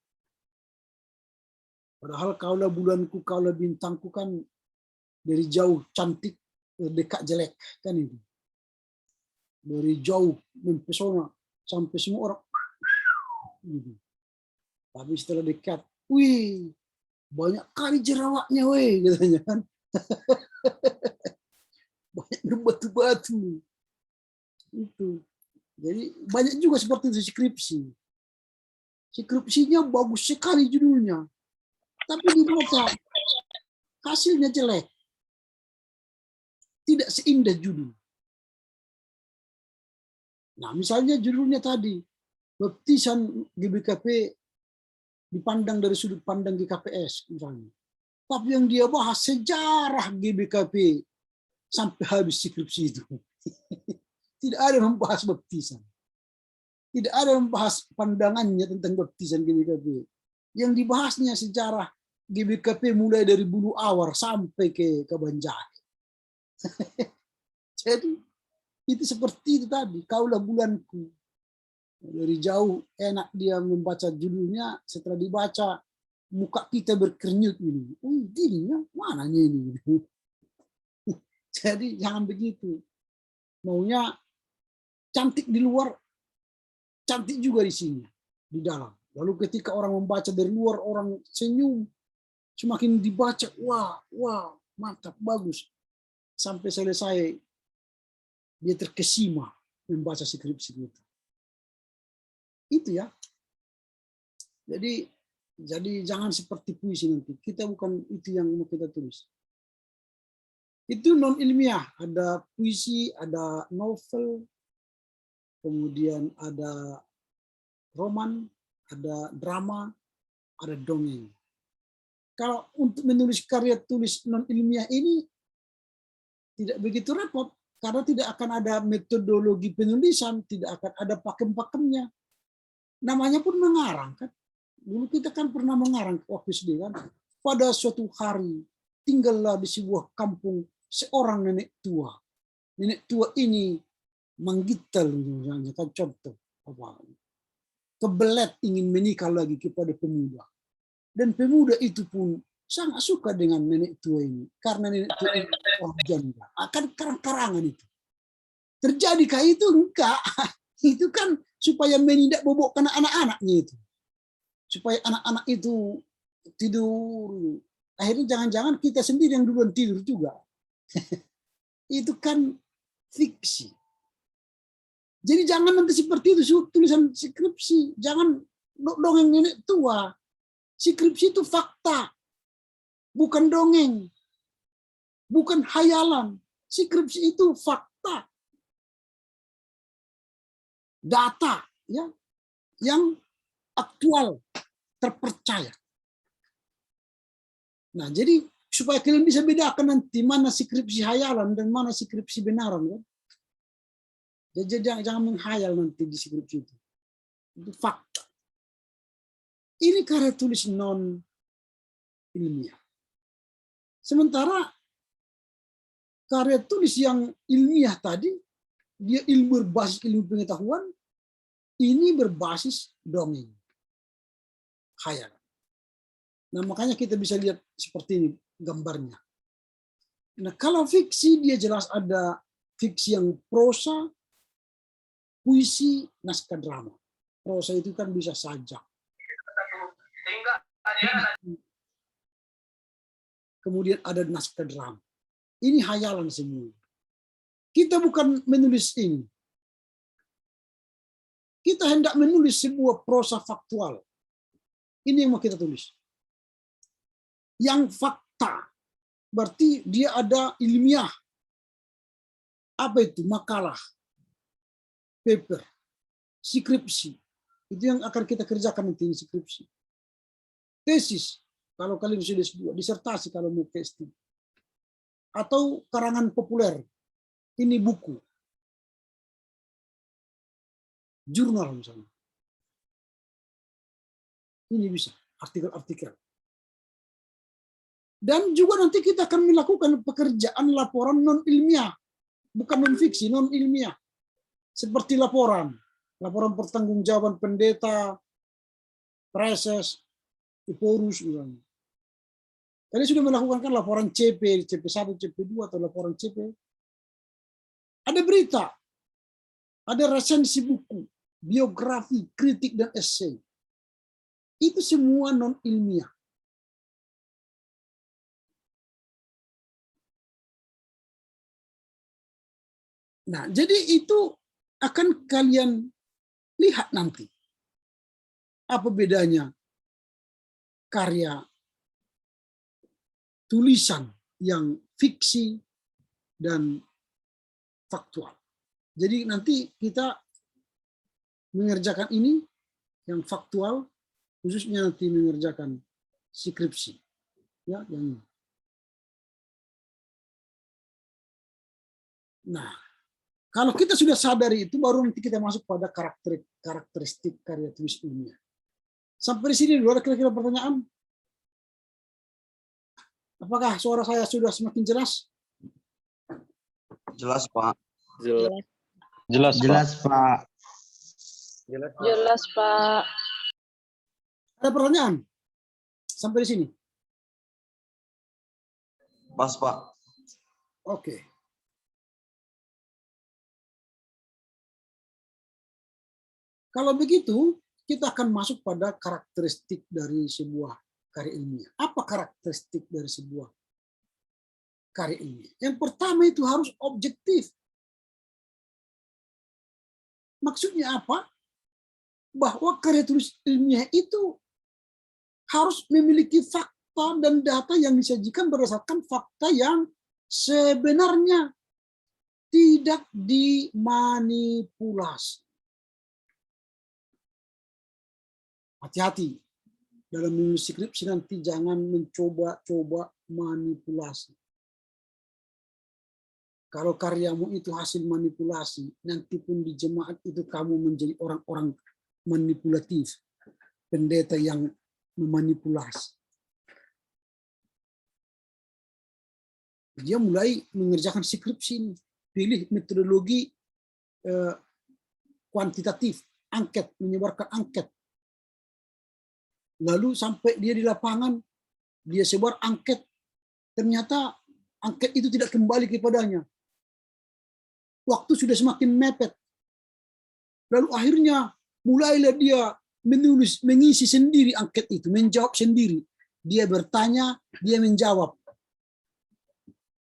Padahal kaulah bulanku, kaulah bintangku kan dari jauh cantik, dekat jelek. Kan itu. Dari jauh mempesona sampai semua orang gitu. Tapi setelah dekat, wih, banyak kali jerawatnya, weh, katanya kan. Banyak berbatu-batu. Itu. Jadi banyak juga seperti itu skripsi. Skripsinya bagus sekali judulnya. Tapi dibaca hasilnya jelek. Tidak seindah judul. Nah, misalnya judulnya tadi, baptisan GBKP dipandang dari sudut pandang GKPS, misalnya. Tapi yang dia bahas sejarah GBKP sampai habis skripsi itu. Tidak ada yang membahas baptisan. Tidak ada yang membahas pandangannya tentang baptisan GBKP. Yang dibahasnya sejarah GBKP mulai dari Bulu Awar sampai ke Banjar. Jadi, itu seperti itu tadi, kaulah bulanku. Dari jauh enak dia membaca judulnya, setelah dibaca muka kita berkernyut ini. Dirinya mananya ini? Jadi jangan begitu. Maunya cantik di luar, cantik juga di sini, di dalam. Lalu ketika orang membaca dari luar, orang senyum. Semakin dibaca, wah, mantap, bagus. Sampai selesai, dia terkesima membaca skripsi itu. Itu ya. Jadi jangan seperti puisi nanti. Kita bukan itu yang mau kita tulis. Itu non ilmiah. Ada puisi, ada novel, kemudian ada roman, ada drama, ada dongeng. Kalau untuk menulis karya tulis non ilmiah ini tidak begitu repot. Karena tidak akan ada metodologi penulisan, tidak akan ada pakem-pakemnya. Namanya pun mengarang kan. Dulu kita kan pernah mengarang waktu SD kan. Pada suatu hari tinggallah di sebuah kampung seorang nenek tua. Nenek tua ini menggital, misalnya kan contoh apa? Kebelet ingin menikah lagi kepada pemuda. Dan pemuda itu pun sangat suka dengan nenek tua ini. Karena nenek tua ini orang janda. Akan karang-karangan itu. Terjadikah itu? Enggak. Itu kan supaya menindak bobokkan anak-anaknya itu. Supaya anak-anak itu tidur. Akhirnya jangan-jangan kita sendiri yang duluan tidur juga. Itu kan fiksi. Jadi jangan nanti seperti itu tulisan skripsi. Jangan dongeng nenek tua. Skripsi itu fakta. Bukan dongeng. Bukan hayalan. Skripsi itu fakta. Data ya yang aktual, terpercaya. Nah, jadi supaya kalian bisa bedakan nanti mana skripsi hayalan dan mana skripsi benaran kan. Jadi jangan menghayal nanti di skripsi itu. Itu fakta. Ini karya tulis non ilmiah. Sementara karya tulis yang ilmiah tadi dia ilmu berbasis ilmu pengetahuan, ini berbasis dongeng, khayal. Nah, makanya kita bisa lihat seperti ini gambarnya. Nah, kalau fiksi dia jelas ada fiksi yang prosa, puisi, naskah drama. Prosa itu kan bisa sajak. Kemudian ada naskah drama. Ini hayalan semua. Kita bukan menulis ini. Kita hendak menulis sebuah prosa faktual. Ini yang mau kita tulis. Yang fakta. Berarti dia ada ilmiah. Apa itu? Makalah. Paper. Skripsi. Itu yang akan kita kerjakan nanti, skripsi. Tesis. Kalau kalian sudah S2. Disertasi kalau mau PhD. Atau karangan populer. Ini buku. Jurnal misalnya. Ini bisa. Artikel-artikel. Dan juga nanti kita akan melakukan pekerjaan laporan non-ilmiah. Bukan non-fiksi, non-ilmiah. Seperti laporan. Laporan pertanggungjawaban pendeta, preses, Eporus misalnya. Kalian sudah melakukan kan laporan CP, CP1, CP2 atau laporan CP. Ada berita. Ada resensi buku, biografi, kritik, dan esai. Itu semua non-ilmiah. Nah, jadi itu akan kalian lihat nanti. Apa bedanya karya tulisan yang fiksi dan faktual. Jadi nanti kita mengerjakan ini yang faktual, khususnya nanti mengerjakan skripsi. Ya, yang ini. Nah, kalau kita sudah sadari itu, baru nanti kita masuk pada karakteristik karya tulis ilmiah. Sampai di sini dulu, ada kira-kira pertanyaan? Apakah suara saya sudah semakin jelas? Jelas, Pak. Jelas, Pak. Jelas, Pak. Ada pertanyaan? Sampai di sini? Pas, Pak. Oke. Kalau begitu, kita akan masuk pada karakteristik dari sebuah karya ilmiah. Apa karakteristik dari sebuah karya ilmiah? Yang pertama itu harus objektif. Maksudnya apa? Bahwa karya tulis ilmiah itu harus memiliki fakta dan data yang disajikan berdasarkan fakta yang sebenarnya, tidak dimanipulasi. Hati-hati dalam menulis skripsi, nanti jangan mencoba-coba manipulasi. Kalau karyamu itu hasil manipulasi, nanti pun di jemaat itu kamu menjadi orang-orang manipulatif, pendeta yang memanipulasi. Dia mulai mengerjakan skripsi ini, pilih metodologi kuantitatif, angket, menyebarkan angket. Lalu sampai dia di lapangan, dia sebar angket. Ternyata angket itu tidak kembali kepadanya. Waktu sudah semakin mepet. Lalu akhirnya mulailah dia menulis, mengisi sendiri angket itu, menjawab sendiri. Dia bertanya, dia menjawab.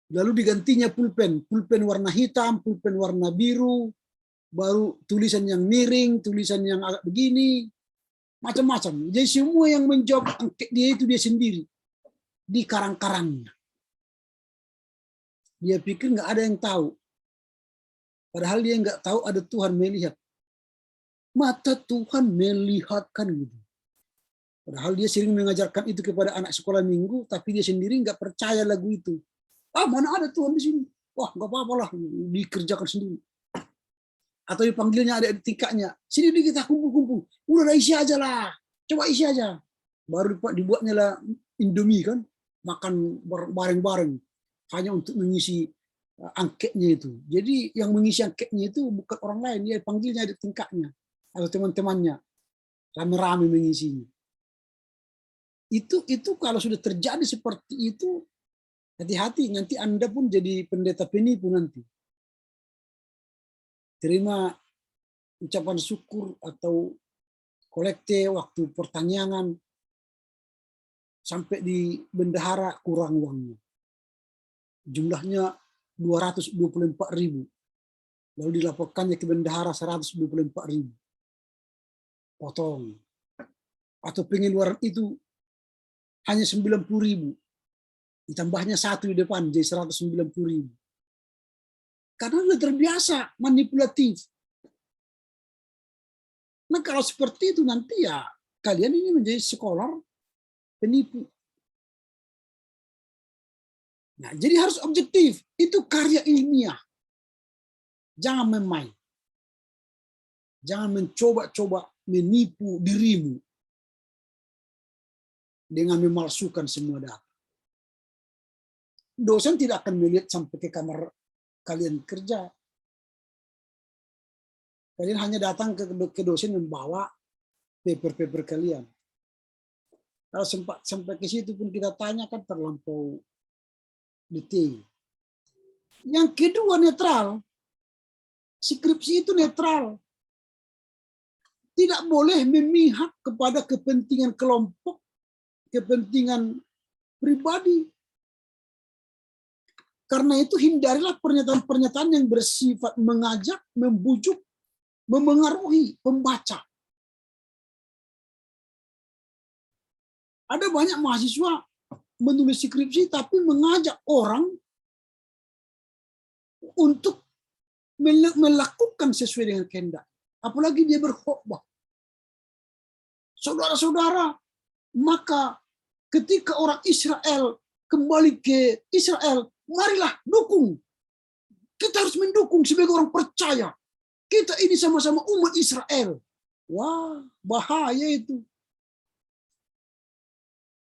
Lalu digantinya pulpen warna hitam, pulpen warna biru, baru tulisan yang miring, tulisan yang agak begini, macam-macam. Jadi semua yang menjawab angket dia itu dia sendiri di karang-karangnya. Dia pikir nggak ada yang tahu, padahal dia nggak tahu ada Tuhan melihat. Mata Tuhan melihatkan gitu. Padahal dia sering mengajarkan itu kepada anak sekolah minggu, tapi dia sendiri nggak percaya lagu itu. Mana ada Tuhan di sini? Wah, nggak apa-apa lah, dikerjakan sendiri. Atau dipanggilnya ada tingkatnya, sini kita kumpul-kumpul, udah isi aja lah, coba isi aja. Baru dibuatnya lah Indomie kan, makan bareng-bareng, hanya untuk mengisi angketnya itu. Jadi yang mengisi angketnya itu bukan orang lain, dia panggilnya adik tingkatnya atau teman-temannya, rame-rame mengisinya. Itu kalau sudah terjadi seperti itu, hati-hati, nanti Anda pun jadi pendeta penipu nanti. Terima ucapan syukur atau kolekte waktu pertanyaan sampai di bendahara kurang uangnya. Jumlahnya 224.000. Lalu dilaporkannya ke bendahara 124.000. Potong. Atau pengeluaran itu hanya 90.000. Ditambahnya 1 di depan jadi 190.000. Karena sudah terbiasa manipulatif. Nah kalau seperti itu nanti ya kalian ini menjadi sekolah penipu. Nah, jadi harus objektif. Itu karya ilmiah. Jangan main-main. Jangan mencoba-coba menipu dirimu dengan memalsukan semua data. Dosen tidak akan melihat sampai ke kamar kalian kerja. Kalian hanya datang ke dosen membawa paper-paper kalian. Kalau sampai ke situ pun kita tanyakan terlampau detail. Yang kedua netral. Skripsi itu netral. Tidak boleh memihak kepada kepentingan kelompok, kepentingan pribadi. Karena itu hindarilah pernyataan-pernyataan yang bersifat mengajak, membujuk, memengaruhi pembaca. Ada banyak mahasiswa menulis skripsi tapi mengajak orang untuk melakukan sesuai dengan kehendak. Apalagi dia berkhotbah. Saudara-saudara, maka ketika orang Israel kembali ke Israel, marilah dukung. Kita harus mendukung sebagai orang percaya. Kita ini sama-sama umat Israel. Wah, bahaya itu.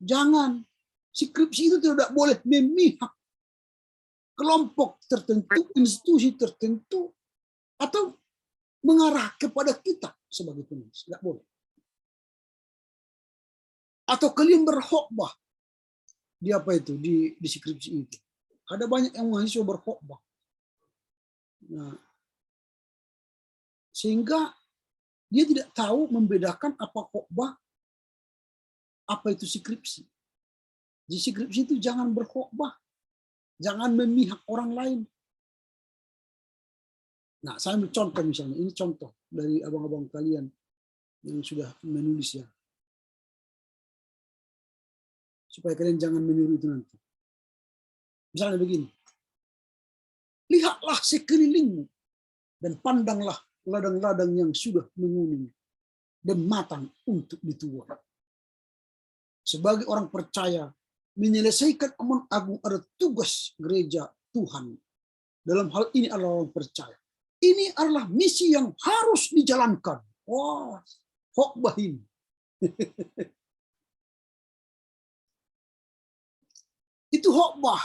Jangan. Skripsi itu tidak boleh memihak kelompok tertentu, institusi tertentu, atau mengarah kepada kita sebagai penulis. Tidak boleh. Atau kalian berkhotbah di apa itu, di skripsi itu. Ada banyak yang mahasiswa berkhotbah. Nah, sehingga dia tidak tahu membedakan apa khotbah, apa itu skripsi. Di skripsi itu jangan berkhotbah, jangan memihak orang lain. Nah, saya ambil contoh misalnya, ini contoh dari abang-abang kalian yang sudah menulis ya. Supaya kalian jangan meniru itu nanti. Misalnya begini, lihatlah sekelilingmu dan pandanglah ladang-ladang yang sudah menguning dan matang untuk dituai. Sebagai orang percaya, menyelesaikan amanat agung adalah tugas gereja Tuhan. Dalam hal ini adalah orang percaya. Ini adalah misi yang harus dijalankan. Wah, khotbah ini. Itu khotbah.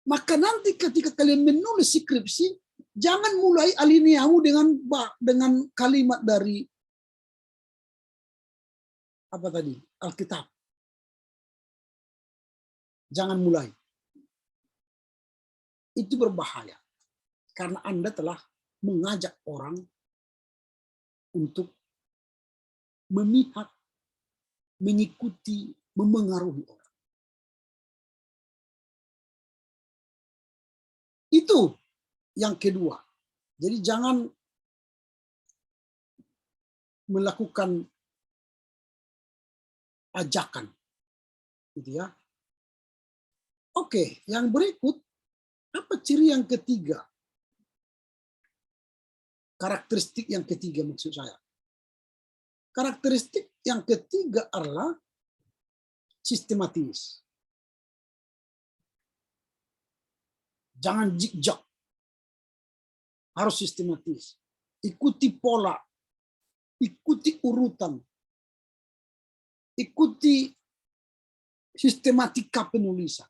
Maka nanti ketika kalian menulis skripsi, jangan mulai alineamu dengan kalimat dari apa tadi? Alkitab. Jangan mulai. Itu berbahaya. Karena Anda telah mengajak orang untuk memihak, mengikuti, memengaruhi orang. Itu yang kedua. Jadi jangan melakukan ajakan. Gitu ya. Oke, yang berikut, apa ciri yang ketiga? Karakteristik yang ketiga maksud saya. Karakteristik yang ketiga adalah sistematis. Jangan zigzag. Harus sistematis. Ikuti pola. Ikuti urutan. Ikuti sistematika penulisan.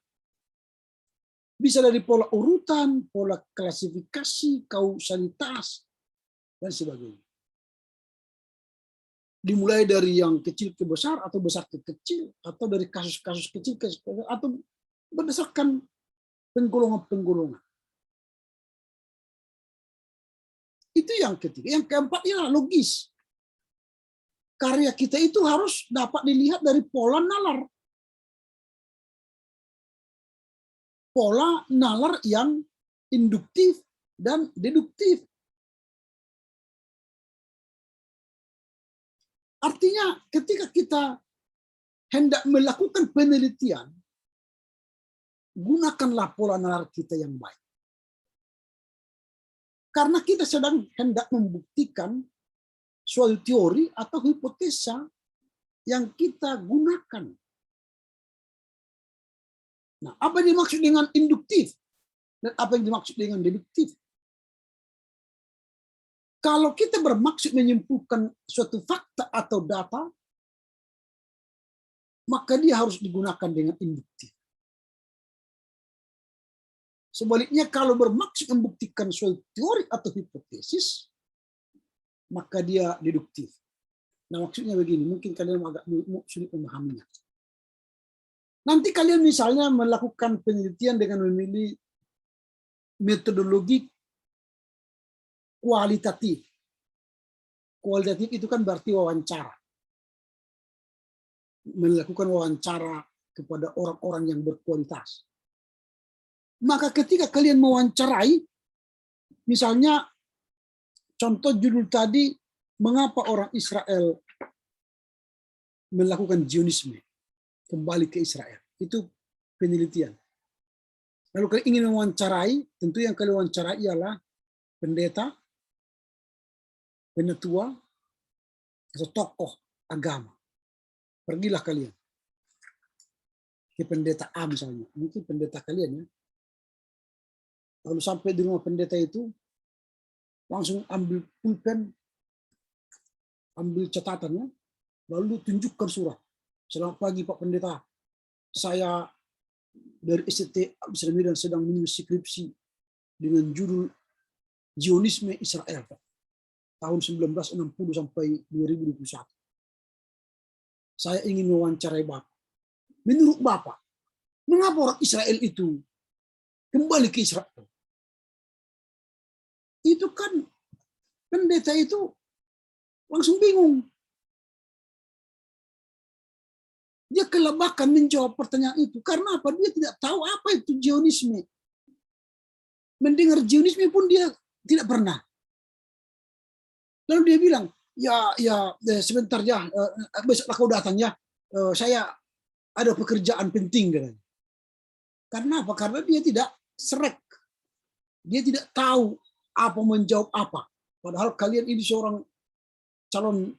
Bisa dari pola urutan, pola klasifikasi, kausalitas, dan sebagainya. Dimulai dari yang kecil ke besar, atau besar ke kecil, atau dari kasus-kasus kecil ke besar, atau berdasarkan penggolongan-penggolongan. Itu yang ketiga. Yang keempat ialah logis. Karya kita itu harus dapat dilihat dari pola nalar. Pola nalar yang induktif dan deduktif. Artinya ketika kita hendak melakukan penelitian, gunakanlah pola nalar kita yang baik. Karena kita sedang hendak membuktikan suatu teori atau hipotesa yang kita gunakan. Nah, apa yang dimaksud dengan induktif? Dan apa yang dimaksud dengan deduktif? Kalau kita bermaksud menyimpulkan suatu fakta atau data, maka dia harus digunakan dengan induktif. Sebaliknya, kalau bermaksud membuktikan suatu teori atau hipotesis, maka dia deduktif. Nah, maksudnya begini, mungkin kalian agak sulit memahaminya. Nanti kalian misalnya melakukan penelitian dengan memilih metodologi kualitatif. Kualitatif itu kan berarti wawancara. Melakukan wawancara kepada orang-orang yang berkualitas. Maka ketika kalian mewawancarai, misalnya contoh judul tadi, mengapa orang Israel melakukan Zionisme? Kembali ke Israel. Itu penelitian. Lalu kalian ingin mewawancarai, tentu yang kalian wawancarai ialah pendeta, penatua, atau tokoh agama. Pergilah kalian ke pendeta A misalnya, mungkin pendeta kalian ya. Lalu sampai di rumah pendeta itu, langsung ambil pulpen, ambil catatannya, lalu tunjukkan surat. Selamat pagi Pak Pendeta, saya dari STT Abdul Medan sedang menulis skripsi dengan judul Zionisme Israel tahun 1960 sampai 2021. Saya ingin mewawancarai Bapak. Menurut Bapak, mengapa orang Israel itu kembali ke Israel? Itu kan pendeta itu langsung bingung. Dia kelabakan menjawab pertanyaan itu. Karena apa? Dia tidak tahu apa itu Zionisme. Mendengar Zionisme pun dia tidak pernah. Lalu dia bilang, ya sebentar ya, besok kau datang ya. Saya ada pekerjaan penting. Karena apa? Karena dia tidak serek. Dia tidak tahu apa menjawab apa. Padahal kalian ini seorang calon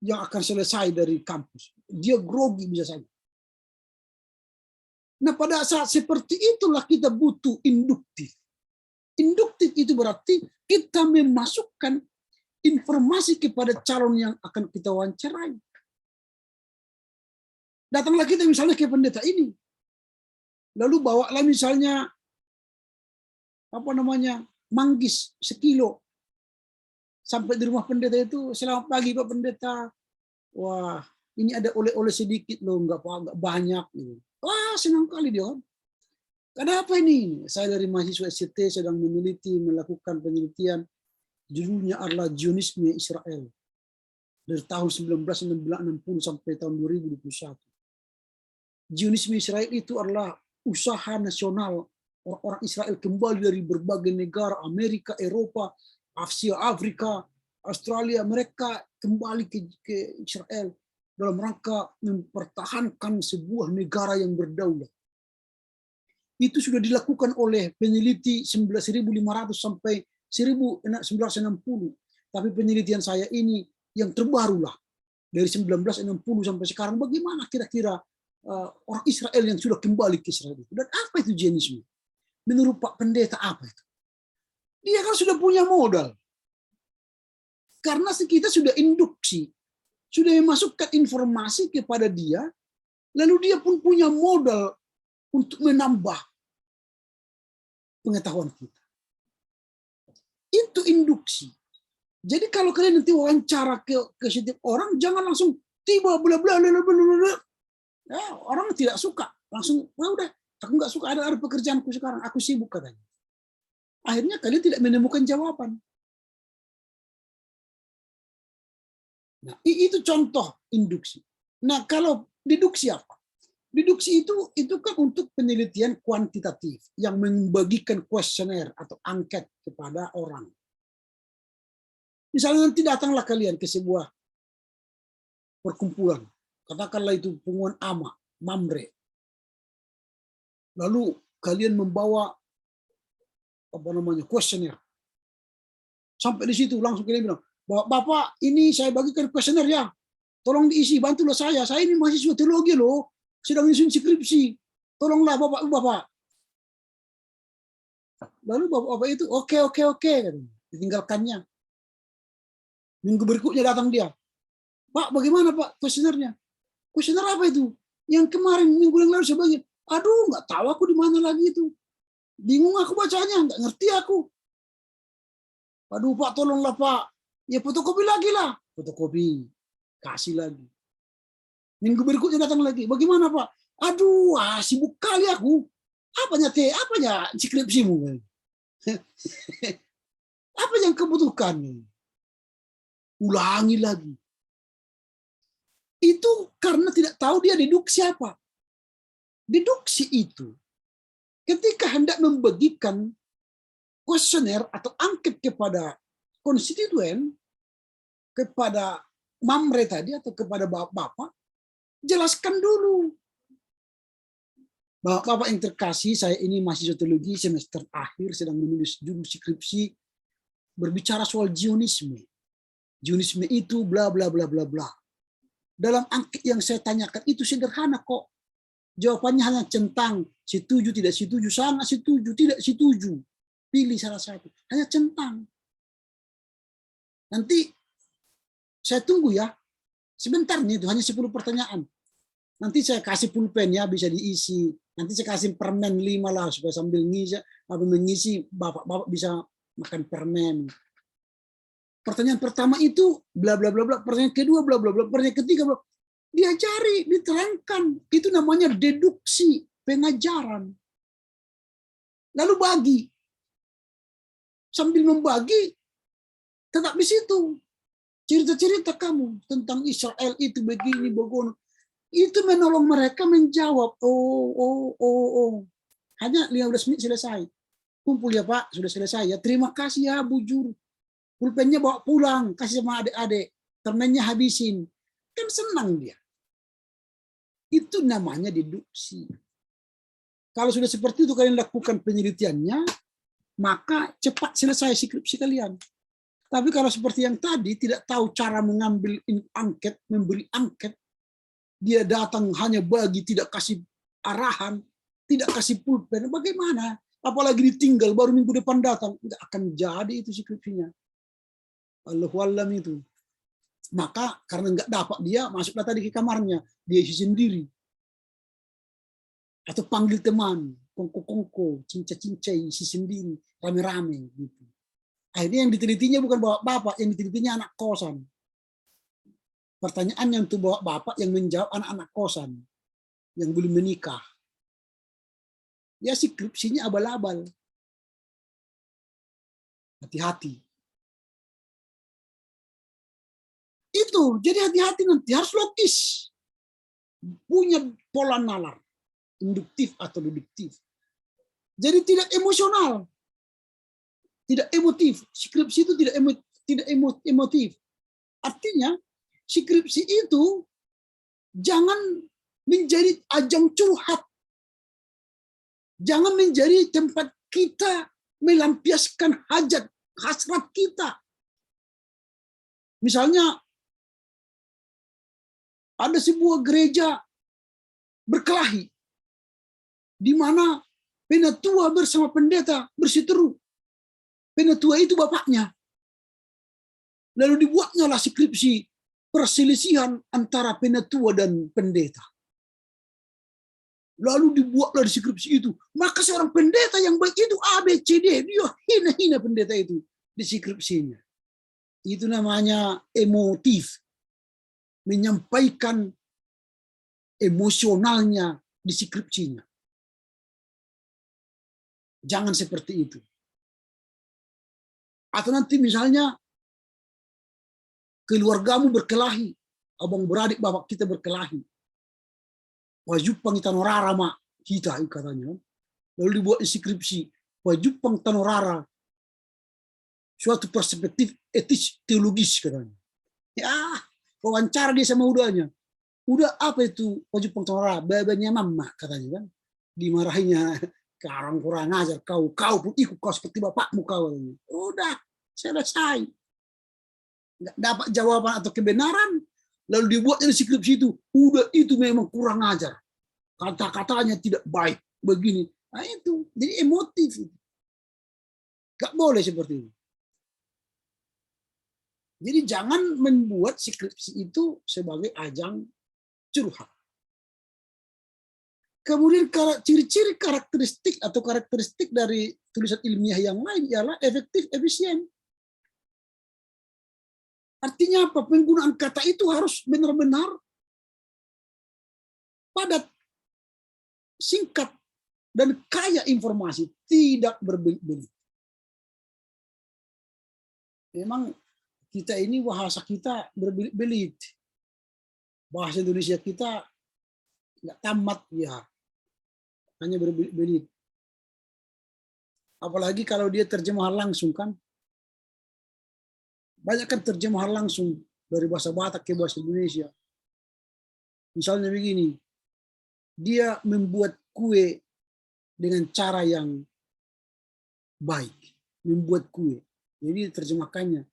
yang akan selesai dari kampus. Dia grogi bisa saja. Nah, pada saat seperti itulah kita butuh induktif. Induktif itu berarti kita memasukkan informasi kepada calon yang akan kita wawancarai. Datanglah kita misalnya ke pendeta ini. Lalu bawalah misalnya manggis 1 kilo. Sampai di rumah pendeta itu, selamat pagi Pak Pendeta. Wah, ini ada oleh-oleh sedikit loh, nggak banyak. Wah, senang kali dia. Ada apa ini? Saya dari mahasiswa SCT sedang melakukan penelitian. Judulnya adalah Zionisme Israel. Dari tahun 1960 sampai tahun 2021. Zionisme Israel itu adalah usaha nasional orang-orang Israel kembali dari berbagai negara, Amerika, Eropa, Asia, Afrika, Australia, mereka kembali ke Israel dalam rangka mempertahankan sebuah negara yang berdaulat. Itu sudah dilakukan oleh peneliti 19.500 sampai 1960. Tapi penelitian saya ini yang terbaru lah. Dari 1960 sampai sekarang, bagaimana kira-kira orang Israel yang sudah kembali ke Israel itu? Dan apa itu Zionisme? Menurut Pak Pendeta apa itu? Dia kan sudah punya modal. Karena kita sudah induksi, sudah memasukkan informasi kepada dia, lalu dia pun punya modal untuk menambah pengetahuan kita. Itu induksi. Jadi kalau kalian nanti wawancara ke setiap orang, jangan langsung tiba bla bla bla bla bla. Ya, orang tidak suka, langsung, udah, aku nggak suka, ada pekerjaanku sekarang, aku sibuk katanya. Akhirnya kalian tidak menemukan jawaban. Nah, itu contoh induksi. Nah, kalau deduksi apa? Deduksi itu kan untuk penelitian kuantitatif yang membagikan kuesioner atau angket kepada orang. Misalnya nanti datanglah kalian ke sebuah perkumpulan, katakanlah itu punguan ama, mamre. Lalu kalian membawa kuesioner. Sampai di situ langsung kalian bilang, Bapak, ini saya bagikan kuesioner ya. Tolong diisi, bantulah saya. Saya ini mahasiswa teologi loh, sedang nyusun skripsi. Tolonglah Bapak. Lalu Bapak itu oke, ditinggalkannya. Minggu berikutnya datang dia. Pak, bagaimana Pak kuesionernya? Kuesioner apa itu? Yang kemarin minggu yang lalu saya bagi. Aduh, nggak tahu aku di mana lagi itu. Bingung aku bacanya, nggak ngerti aku. Aduh Pak, tolonglah Pak. Ya fotokopi lagi lah. Fotokopi. Kasih lagi. Minggu berikutnya datang lagi. Bagaimana Pak? Aduh, sibuk kali aku. Apanya skripsimu? Apa yang kebutuhkan? Ulangi lagi. Itu karena tidak tahu dia deduksi apa. Deduksi itu ketika hendak membagikan kuesioner atau angket kepada konstituen, kepada mamre tadi atau kepada bapak, jelaskan dulu. Bapak yang terkasih, saya ini mahasiswa teologi semester akhir sedang menulis judul skripsi berbicara soal Zionisme. Zionisme itu bla bla bla bla bla. Dalam angket yang saya tanyakan itu sederhana kok. Jawabannya hanya centang, setuju, tidak setuju, sangat setuju, tidak setuju. Pilih salah satu. Hanya centang. Nanti saya tunggu ya. Sebentar nih, itu hanya 10 pertanyaan. Nanti saya kasih pulpen ya, bisa diisi. Nanti saya kasih permen 5 lah, supaya sambil mengisi, bapak bisa makan permen. Pertanyaan pertama itu bla bla bla bla, pertanyaan kedua bla bla bla, pertanyaan ketiga bla. Diajari, diterangkan. Itu namanya deduksi, pengajaran. Lalu bagi. Sambil membagi, tetap di situ. Cerita-cerita kamu tentang Israel itu begini, begono. Itu menolong mereka menjawab. Oh. Hanya 15 menit selesai. Kumpul ya Pak, sudah selesai ya. Terima kasih ya bujur. Pulpennya bawa pulang, kasih sama adik-adik. Permennya habisin. Kan senang dia. Itu namanya deduksi. Kalau sudah seperti itu kalian lakukan penelitiannya, maka cepat selesai skripsi kalian. Tapi kalau seperti yang tadi, tidak tahu cara mengambil angket, memberi angket, dia datang hanya bagi, tidak kasih arahan, tidak kasih pulpen, bagaimana? Apalagi ditinggal, baru minggu depan datang, nggak akan jadi itu skripsinya. Allahualam itu. Maka karena nggak dapat dia, masuklah tadi ke kamarnya, dia isi sendiri. Atau panggil teman, kongko-kongko, cinca-cincai, isi sendiri, rame-rame. Gitu. Akhirnya yang ditelitinya bukan bapak, yang ditelitinya anak kosan. Pertanyaan yang untuk bapak yang menjawab anak-anak kosan yang belum menikah. Ya skripsinya abal-abal. Hati-hati. Itu, jadi hati-hati nanti, harus logis. Punya pola nalar, induktif atau deduktif. Jadi tidak emosional. Tidak emotif. Skripsi itu tidak emotif. Artinya, skripsi itu jangan menjadi ajang curhat. Jangan menjadi tempat kita melampiaskan hajat, hasrat kita. Misalnya, ada sebuah gereja berkelahi, di mana penatua bersama pendeta berseteru. Penatua itu bapaknya. Lalu dibuatnya lah skripsi perselisihan antara penatua dan pendeta. Lalu dibuatlah deskripsi itu. Maka seorang pendeta yang baik itu A, B, C, D. Dia hina-hina pendeta itu deskripsinya. Itu namanya emotif. Menyampaikan emosionalnya deskripsinya. Jangan seperti itu. Atau nanti misalnya keluargamu berkelahi. Abang beradik bapak kita berkelahi. Wajupang tanorara mak kita katanya. Lalu dibuat deskripsi. Wajupang tanorara suatu perspektif etis teologis katanya. Ya, wawancara dia sama udahnya. Udah apa itu wajupang tanorara? Babanya mama katanya kan. Dimarahinya, sekarang kurang ajar kau pun ikut kau seperti bapakmu kau. Udah selesai. Nggak dapat jawaban atau kebenaran. Lalu dibuat deskripsi itu, udah itu memang kurang ajar. Kata-katanya tidak baik, begini. Nah itu, jadi emotif. Gak boleh seperti itu. Jadi jangan membuat deskripsi itu sebagai ajang curhat. Kemudian ciri-ciri karakteristik atau karakteristik dari tulisan ilmiah yang lain ialah efektif, efisien. Artinya apa? Penggunaan kata itu harus benar-benar padat, singkat, dan kaya informasi, tidak berbelit-belit. Memang kita ini bahasa kita berbelit-belit. Bahasa Indonesia kita nggak tamat ya, hanya berbelit-belit. Apalagi kalau dia terjemahan langsung kan. Banyak kan terjemahan langsung dari bahasa Batak ke bahasa Indonesia. Misalnya begini, dia membuat kue dengan cara yang baik. Membuat kue. Jadi terjemahkannya,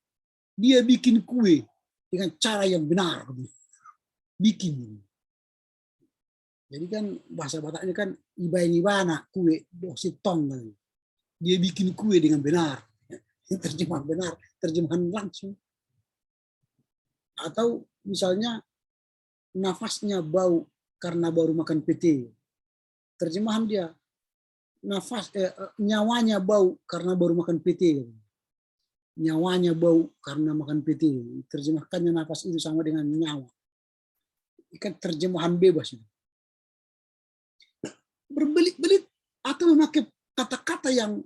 dia bikin kue dengan cara yang benar. Bikin. Jadi kan bahasa Bataknya kan iba-ibana kue, dositong. Dia bikin kue dengan benar. Terjemahan benar, terjemahan langsung. Atau misalnya nafasnya bau karena baru makan PT. Terjemahan dia nyawanya bau karena baru makan PT. Nyawanya bau karena makan PT. Terjemahkannya nafas itu sama dengan nyawa. Ikan terjemahan bebas itu. Berbelit-belit atau memakai kata-kata yang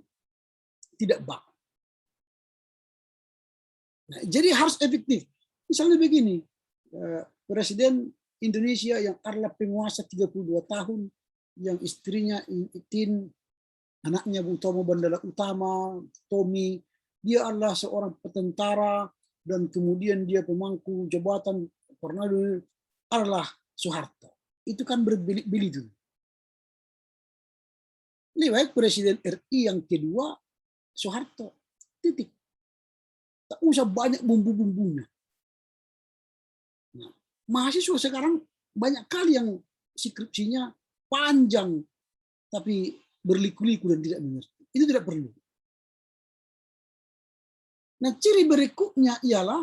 tidak baik. Nah, jadi harus efektif. Misalnya begini, Presiden Indonesia yang adalah penguasa 32 tahun, yang istrinya Itin, anaknya Utomo Bandara Utama, Tommy, dia adalah seorang petentara dan kemudian dia pemangku jabatan pernah adalah Soeharto. Itu kan berbelit-belit itu. Lebih baik Presiden RI yang kedua Soeharto. Titik. Tak usah banyak bumbu-bumbunya. Nah, mahasiswa sekarang banyak kali yang skripsinya panjang, tapi berliku-liku dan tidak mengerti. Itu tidak perlu. Nah, ciri berikutnya ialah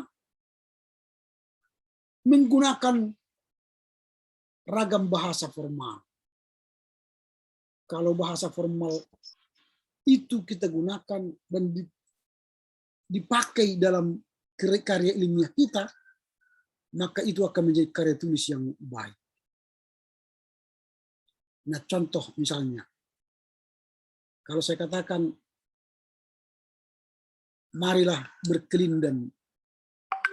menggunakan ragam bahasa formal. Kalau bahasa formal itu kita gunakan dan dipakai dalam karya ilmiah kita, maka itu akan menjadi karya tulis yang baik. Nah, contoh misalnya, kalau saya katakan, marilah berkelindan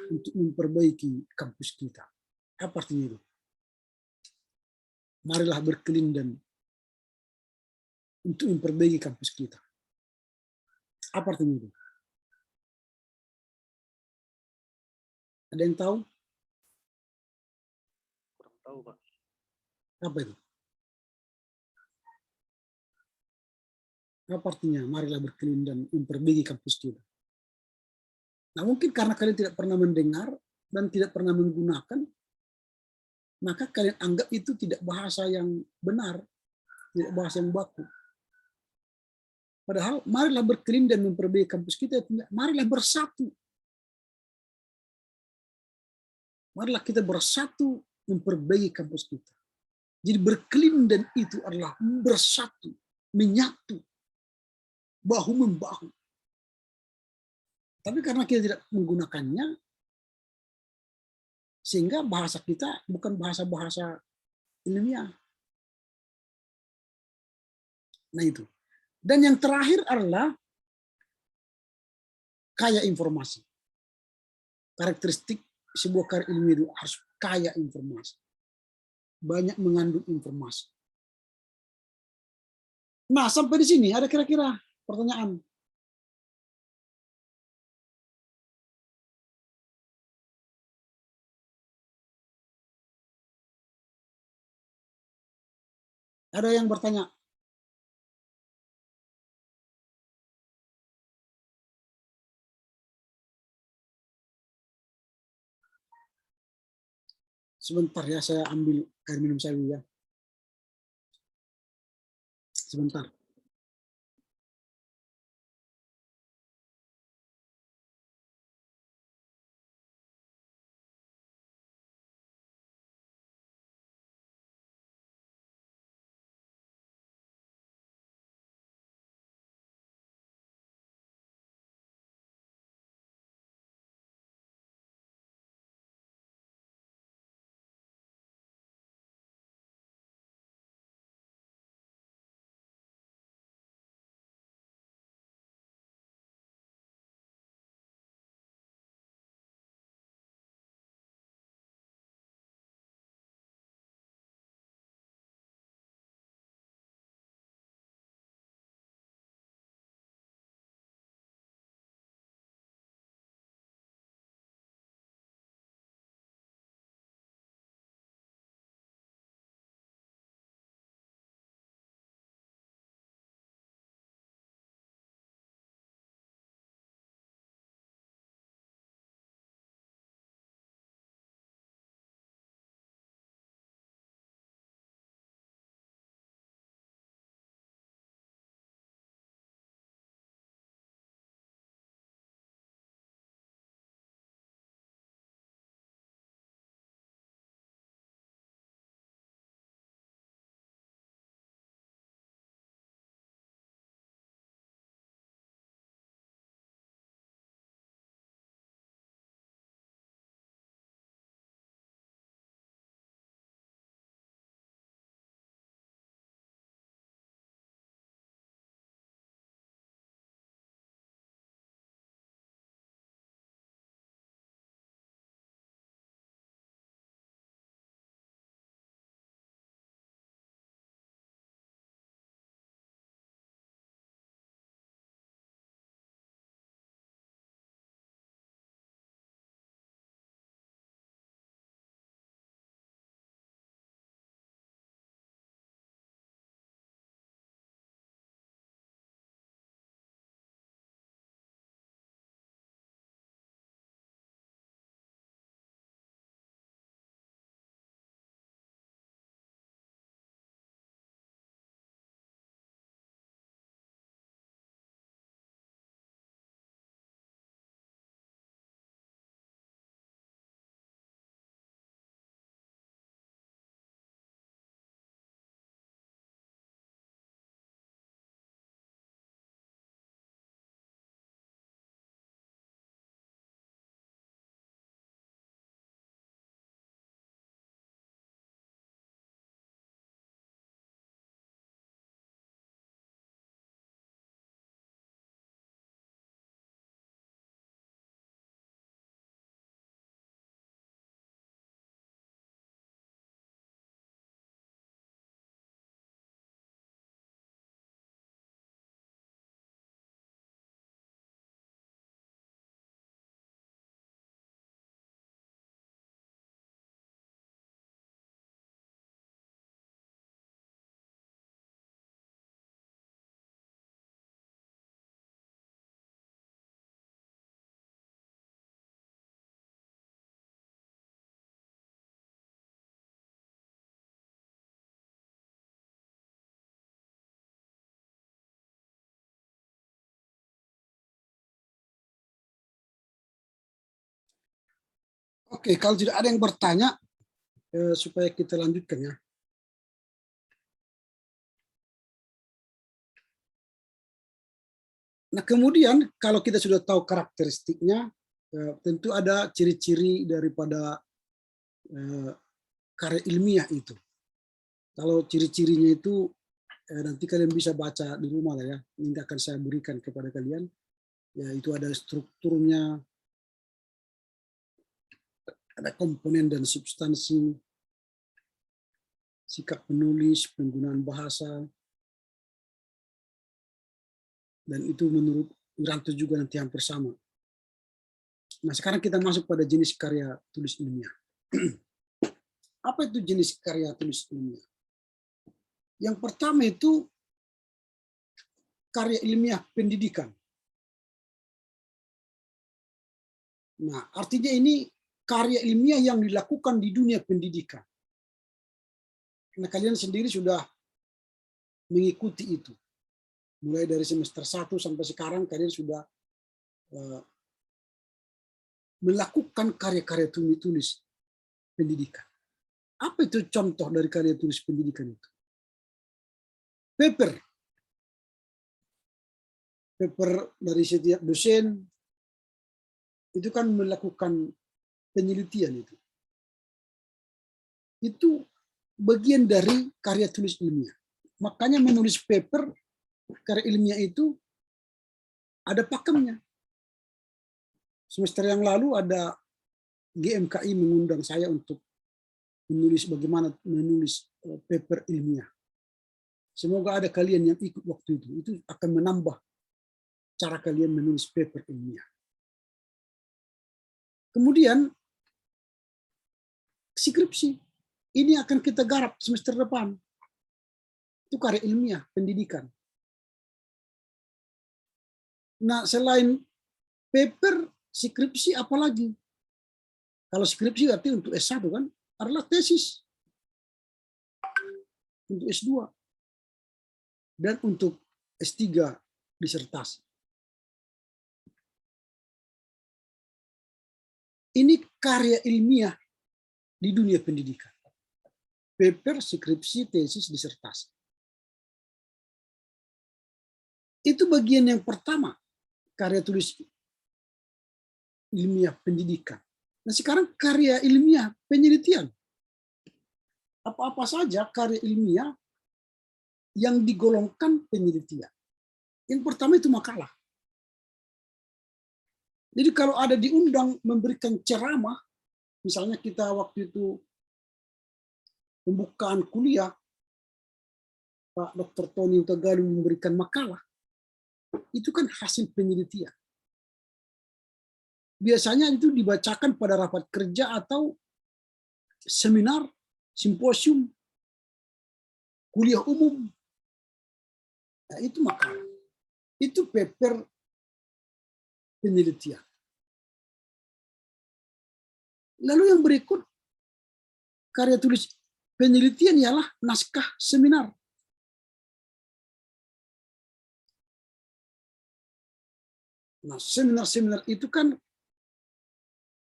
untuk memperbaiki kampus kita. Apa artinya itu? Marilah berkelindan untuk memperbaiki kampus kita. Apa artinya itu? Ada yang tahu? Kurang tahu, Pak. Apa itu? Apa artinya? Marilah berkelindan memperbaiki kampus kita. Nah, mungkin karena kalian tidak pernah mendengar dan tidak pernah menggunakan, maka kalian anggap itu tidak bahasa yang benar, tidak bahasa yang baku. Padahal marilah berkelindan memperbaiki kampus kita, marilah bersatu. Marilah kita bersatu memperbaiki kampus kita. Jadi berkelindan itu adalah bersatu, menyatu, bahu-membahu. Tapi karena kita tidak menggunakannya, sehingga bahasa kita bukan bahasa-bahasa ilmiah. Nah itu. Dan yang terakhir adalah kaya informasi. Karakteristik sebuah karya ilmiah itu harus kaya informasi. Banyak mengandung informasi. Nah, sampai di sini ada kira-kira pertanyaan. Ada yang bertanya? Sebentar ya, saya ambil air minum saya dulu ya. Sebentar. Oke, kalau tidak ada yang bertanya, supaya kita lanjutkan ya. Nah, kemudian kalau kita sudah tahu karakteristiknya, tentu ada ciri-ciri daripada karya ilmiah itu. Kalau ciri-cirinya itu nanti kalian bisa baca di rumah lah ya. Ini akan saya berikan kepada kalian. Ya, itu ada strukturnya, ada komponen dan substansi, sikap penulis, penggunaan bahasa, dan itu menurut Wiranto juga nanti hampir sama. Nah, sekarang kita masuk pada jenis karya tulis ilmiah. Apa itu jenis karya tulis ilmiah? Yang pertama itu karya ilmiah pendidikan. Nah, artinya ini karya ilmiah yang dilakukan di dunia pendidikan. Nah, kalian sendiri sudah mengikuti itu. Mulai dari semester 1 sampai sekarang kalian sudah melakukan karya-karya tulis pendidikan. Apa itu contoh dari karya tulis pendidikan itu? Paper dari setiap dosen itu kan melakukan penelitian itu. Itu bagian dari karya tulis ilmiah. Makanya menulis paper karya ilmiah itu ada pakemnya. Semester yang lalu ada GMKI mengundang saya untuk menulis bagaimana menulis paper ilmiah. Semoga ada kalian yang ikut waktu itu. Itu akan menambah cara kalian menulis paper ilmiah. Kemudian skripsi. Ini akan kita garap semester depan. Itu karya ilmiah, pendidikan. Nah, selain paper, skripsi apalagi? Kalau skripsi arti untuk S1 kan adalah tesis. Untuk S2. Dan untuk S3 disertasi. Ini karya ilmiah di dunia pendidikan. Paper, skripsi, tesis, disertasi. Itu bagian yang pertama karya tulis ilmiah pendidikan. Nah, sekarang karya ilmiah penelitian. Apa-apa saja karya ilmiah yang digolongkan penelitian. Yang pertama itu makalah. Jadi kalau ada diundang memberikan ceramah, misalnya kita waktu itu pembukaan kuliah, Pak Dr. Tony Utagalu memberikan makalah, itu kan hasil penelitian. Biasanya itu dibacakan pada rapat kerja atau seminar, simposium, kuliah umum. Nah, itu makalah. Itu paper penelitian. Lalu yang berikut, karya tulis penelitian ialah naskah seminar. Nah, seminar-seminar itu kan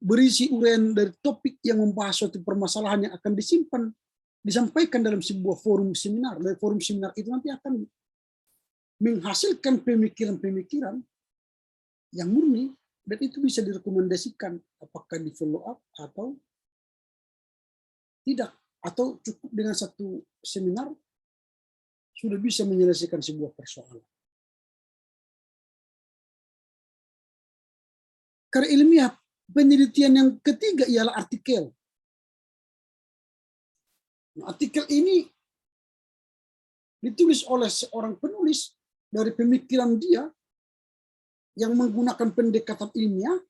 berisi uraian dari topik yang membahas suatu permasalahan yang akan disampaikan dalam sebuah forum seminar. Dari forum seminar itu nanti akan menghasilkan pemikiran-pemikiran yang murni, dan itu bisa direkomendasikan apakah di follow up atau tidak, atau cukup dengan satu seminar sudah bisa menyelesaikan sebuah persoalan. Karya ilmiah penelitian yang ketiga ialah artikel. Nah, artikel ini ditulis oleh seorang penulis dari pemikiran dia yang menggunakan pendekatan ilmiah,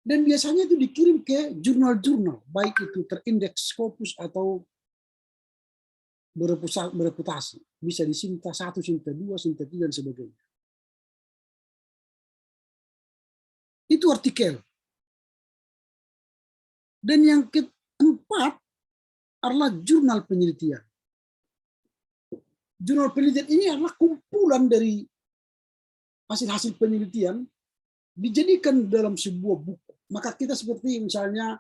dan biasanya itu dikirim ke jurnal-jurnal, baik itu terindeks Scopus atau bereputasi. Bisa di Sinta 1, Sinta 2, Sinta 3, dan sebagainya. Itu artikel. Dan yang keempat adalah jurnal penelitian. Jurnal penelitian ini adalah kumpulan dari hasil-hasil penelitian dijadikan dalam sebuah buku. Maka kita seperti misalnya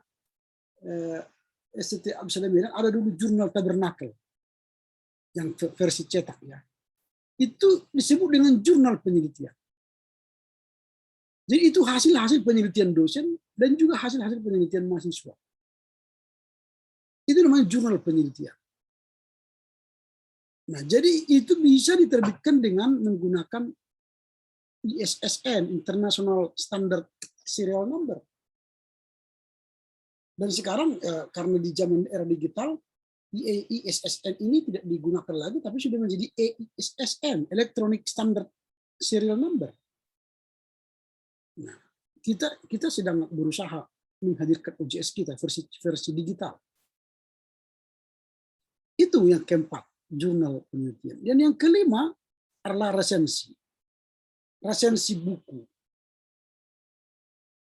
STT Absalem ada dulu jurnal Tabernakel yang versi cetak ya. itu disebut dengan jurnal penelitian. Jadi itu hasil-hasil penelitian dosen dan juga hasil-hasil penelitian mahasiswa. Itu namanya jurnal penelitian. Nah, jadi itu bisa diterbitkan dengan menggunakan ISSN, International Standard Serial Number. Dan sekarang karena di zaman era digital, ISSN ini tidak digunakan lagi, tapi sudah menjadi EISSN, Electronic Standard Serial Number. Nah, kita sedang berusaha menghadirkan OJS kita versi digital. Itu yang keempat, jurnal penelitian. Dan yang kelima adalah resensi. Resensi buku.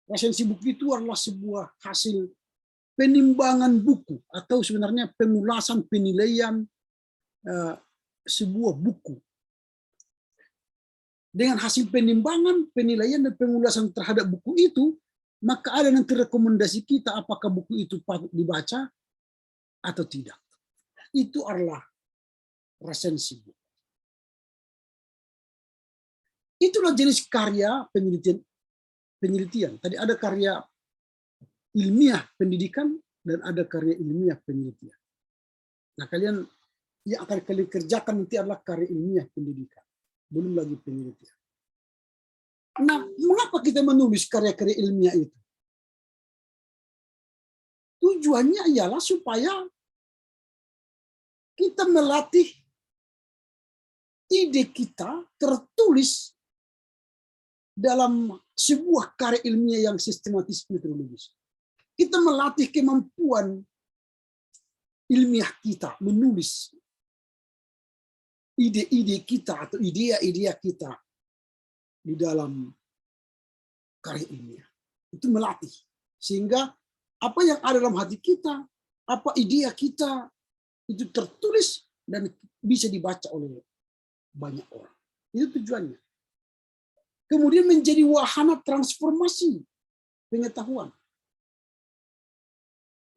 Resensi buku itu adalah sebuah hasil penimbangan buku atau sebenarnya pengulasan penilaian sebuah buku. Dengan hasil penimbangan, penilaian, dan pengulasan terhadap buku itu, maka ada nanti rekomendasi kita apakah buku itu patut dibaca atau tidak. Itu adalah resensi buku. Itulah jenis karya penelitian. Tadi ada karya ilmiah pendidikan dan ada karya ilmiah penelitian. Nah, yang akan kalian kerjakan nanti adalah karya ilmiah pendidikan. Belum lagi penelitian. Nah, mengapa kita menulis karya-karya ilmiah itu? Tujuannya ialah supaya kita melatih ide kita tertulis dalam sebuah karya ilmiah yang sistematis metodologis. Kita melatih kemampuan ilmiah kita menulis ide-ide kita atau idea-idea kita di dalam karya ilmiah. Itu melatih. Sehingga apa yang ada dalam hati kita, apa idea kita, itu tertulis dan bisa dibaca oleh banyak orang. Itu tujuannya. Kemudian menjadi wahana transformasi pengetahuan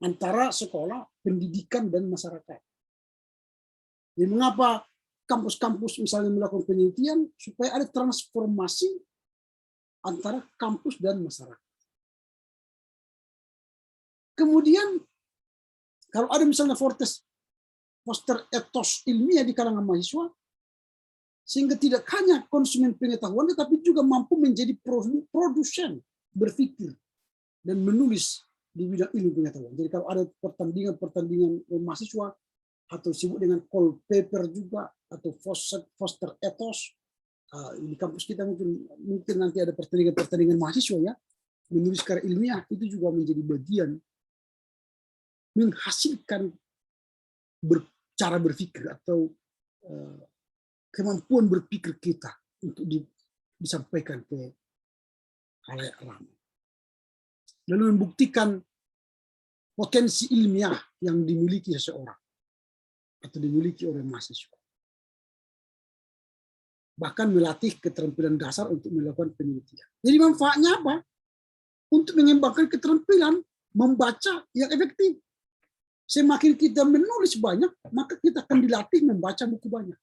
antara sekolah, pendidikan, dan masyarakat. Jadi mengapa kampus-kampus misalnya melakukan penelitian? Supaya ada transformasi antara kampus dan masyarakat. Kemudian kalau ada misalnya foster etos ilmiah di kalangan mahasiswa, sehingga tidak hanya konsumen pengetahuan, tetapi juga mampu menjadi produsen berpikir dan menulis di bidang ilmu pengetahuan. Jadi kalau ada pertandingan mahasiswa atau disebut dengan call paper juga atau foster ethos di kampus kita mungkin nanti ada pertandingan mahasiswa ya menulis karya ilmiah, itu juga menjadi bagian menghasilkan cara berpikir atau kemampuan berpikir kita untuk disampaikan ke khalayak ramai. Lalu membuktikan potensi ilmiah yang dimiliki seseorang atau dimiliki oleh mahasiswa. Bahkan melatih keterampilan dasar untuk melakukan penelitian. Jadi manfaatnya apa? Untuk mengembangkan keterampilan membaca yang efektif. Semakin kita menulis banyak, maka kita akan dilatih membaca buku banyak.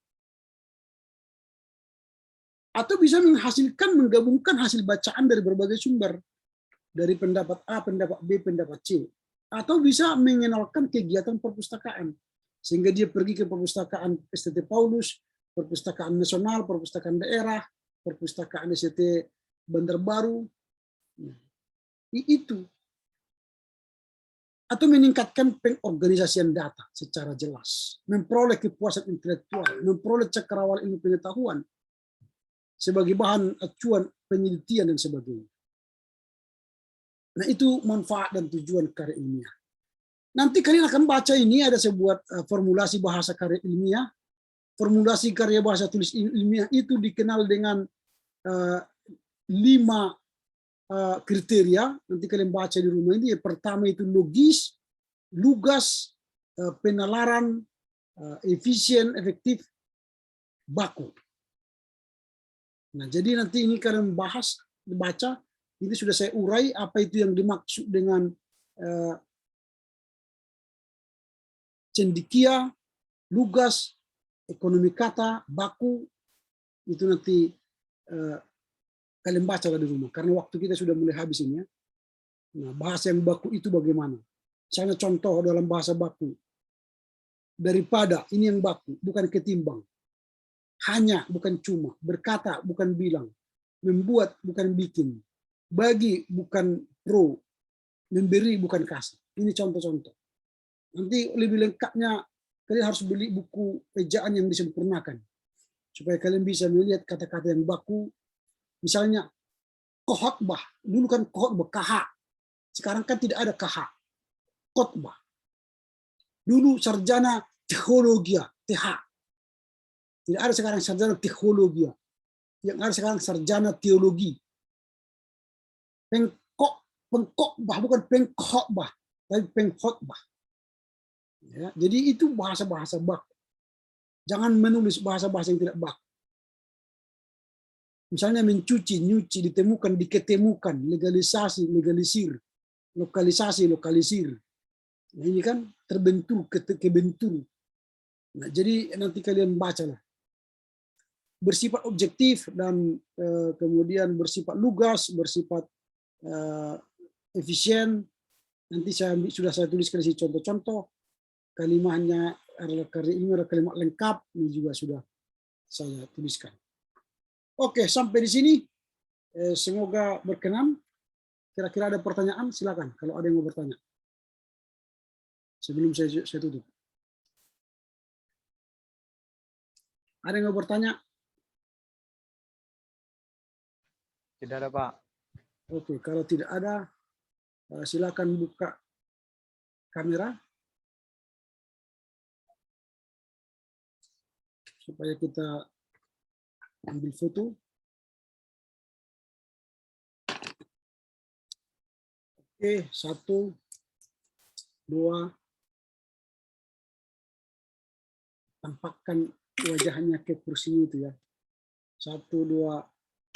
Atau bisa menggabungkan hasil bacaan dari berbagai sumber. Dari pendapat A, pendapat B, pendapat C. Atau bisa mengenalkan kegiatan perpustakaan. Sehingga dia pergi ke perpustakaan STT Paulus, perpustakaan nasional, perpustakaan daerah, perpustakaan STT Bandar Baru. Itu. Atau meningkatkan pengorganisasian data secara jelas. Memperoleh kepuasan intelektual, memperoleh cakrawala ilmu pengetahuan sebagai bahan acuan penelitian dan sebagainya. Nah, itu manfaat dan tujuan karya ilmiah. Nanti kalian akan baca ini ada sebuah formulasi bahasa karya ilmiah. Formulasi karya bahasa tulis ilmiah itu dikenal dengan 5 kriteria. Nanti kalian baca di rumah ini. Yang pertama itu logis, lugas, penalaran, efisien, efektif, baku. Nah, jadi nanti ini kalian baca. Ini sudah saya urai apa itu yang dimaksud dengan cendekia, lugas, ekonomi kata, baku, Itu nanti kalian baca di rumah, karena waktu kita sudah mulai habis ini ya. Nah, bahasa yang baku itu bagaimana? Misalnya contoh dalam bahasa baku, daripada ini yang baku, bukan ketimbang, hanya bukan cuma, berkata bukan bilang, membuat bukan bikin, bagi bukan pro, memberi bukan kasih. Ini contoh-contoh. Nanti lebih lengkapnya kalian harus beli buku ejaan yang disempurnakan supaya kalian bisa melihat kata-kata yang baku. Misalnya khotbah, dulu kan khotbah KH, sekarang kan tidak ada KH, khotbah. Dulu sarjana teologi, TH, tidak ada sekarang sarjana teologi, yang ada sekarang sarjana teologi. Pengkhotbah bukan pengkhotbah, tapi pengkhotbah. Ya, jadi itu bahasa-bahasa baku. Jangan menulis bahasa-bahasa yang tidak baku. Misalnya mencuci, nyuci, ditemukan, diketemukan, legalisasi, legalisir, lokalisasi, lokalisir. Nah, ini kan terbentur, kebentur. Nah, jadi nanti kalian bacalah. Bersifat objektif dan kemudian bersifat lugas, bersifat efisien. Nanti sudah saya tuliskan di contoh-contoh. Kalimatnya adalah kalimat lengkap, ini juga sudah saya tuliskan. Oke, sampai di sini. Semoga berkenan. Kira-kira ada pertanyaan, silakan kalau ada yang mau bertanya. Sebelum saya tutup. Ada yang mau bertanya? Tidak ada, Pak. Oke, kalau tidak ada, silakan buka kamera supaya kita ambil foto. Oke, 1, 2, tampakkan wajahnya ke kursinya itu ya. 1, 2,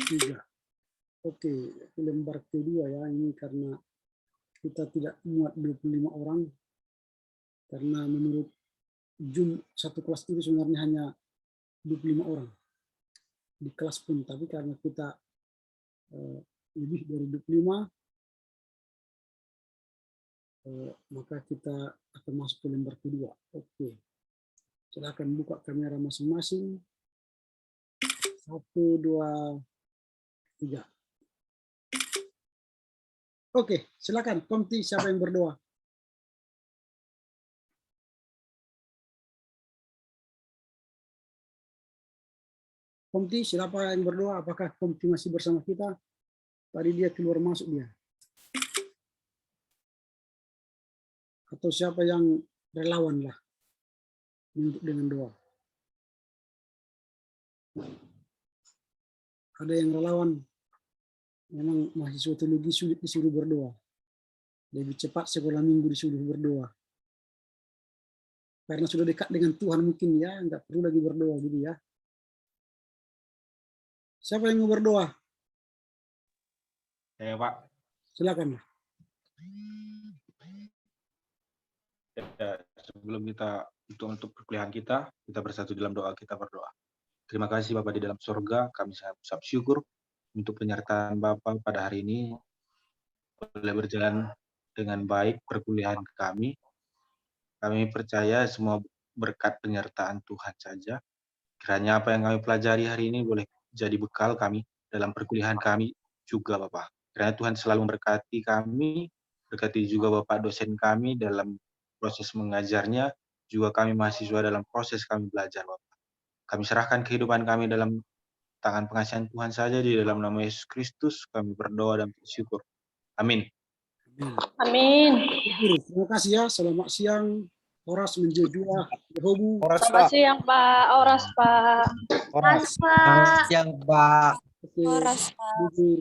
3. Oke, lembar kedua ya, ini karena kita tidak muat 25 orang, karena menurut Zoom satu kelas itu sebenarnya hanya 25 orang di kelas pun, tapi karena kita lebih dari 25, maka kita akan masuk ke lembar kedua. Oke, silakan buka kamera masing-masing. 1, 2, 3. Oke, silakan. Komti, siapa yang berdoa? Komti, siapa yang berdoa? Apakah Komti masih bersama kita? Tadi dia keluar masuk dia. Atau siapa yang relawan lah untuk dengan doa? Ada yang relawan, memang mahasiswa teologi sulit disuruh berdoa. Lebih cepat sekolah minggu disuruh berdoa. Karena sudah dekat dengan Tuhan mungkin ya, nggak perlu lagi berdoa gitu ya. Siapa yang mau berdoa? Saya, Pak. Silakan. Ya, sebelum kita untuk perkuliahan kita bersatu dalam doa, kita berdoa. Terima kasih Bapak di dalam surga, kami sangat syukur untuk penyertaan Bapak pada hari ini, boleh berjalan dengan baik perkuliahan kami. Kami percaya semua berkat penyertaan Tuhan saja. Kiranya apa yang kami pelajari hari ini boleh jadi bekal kami dalam perkuliahan kami juga Bapak. Kiranya Tuhan selalu memberkati kami, berkati juga Bapak dosen kami dalam proses mengajarnya, juga kami mahasiswa dalam proses kami belajar Bapak. Kami serahkan kehidupan kami dalam tangan pengasihan Tuhan saja, di dalam nama Yesus Kristus kami berdoa dan bersyukur. Amin. Amin. Terima kasih ya. Selamat siang. Horas menjejua. Yehobu. Selamat siang, Pak. Oras, Pak. Oras. Pak. Yang, Pak. Oke. Bubur.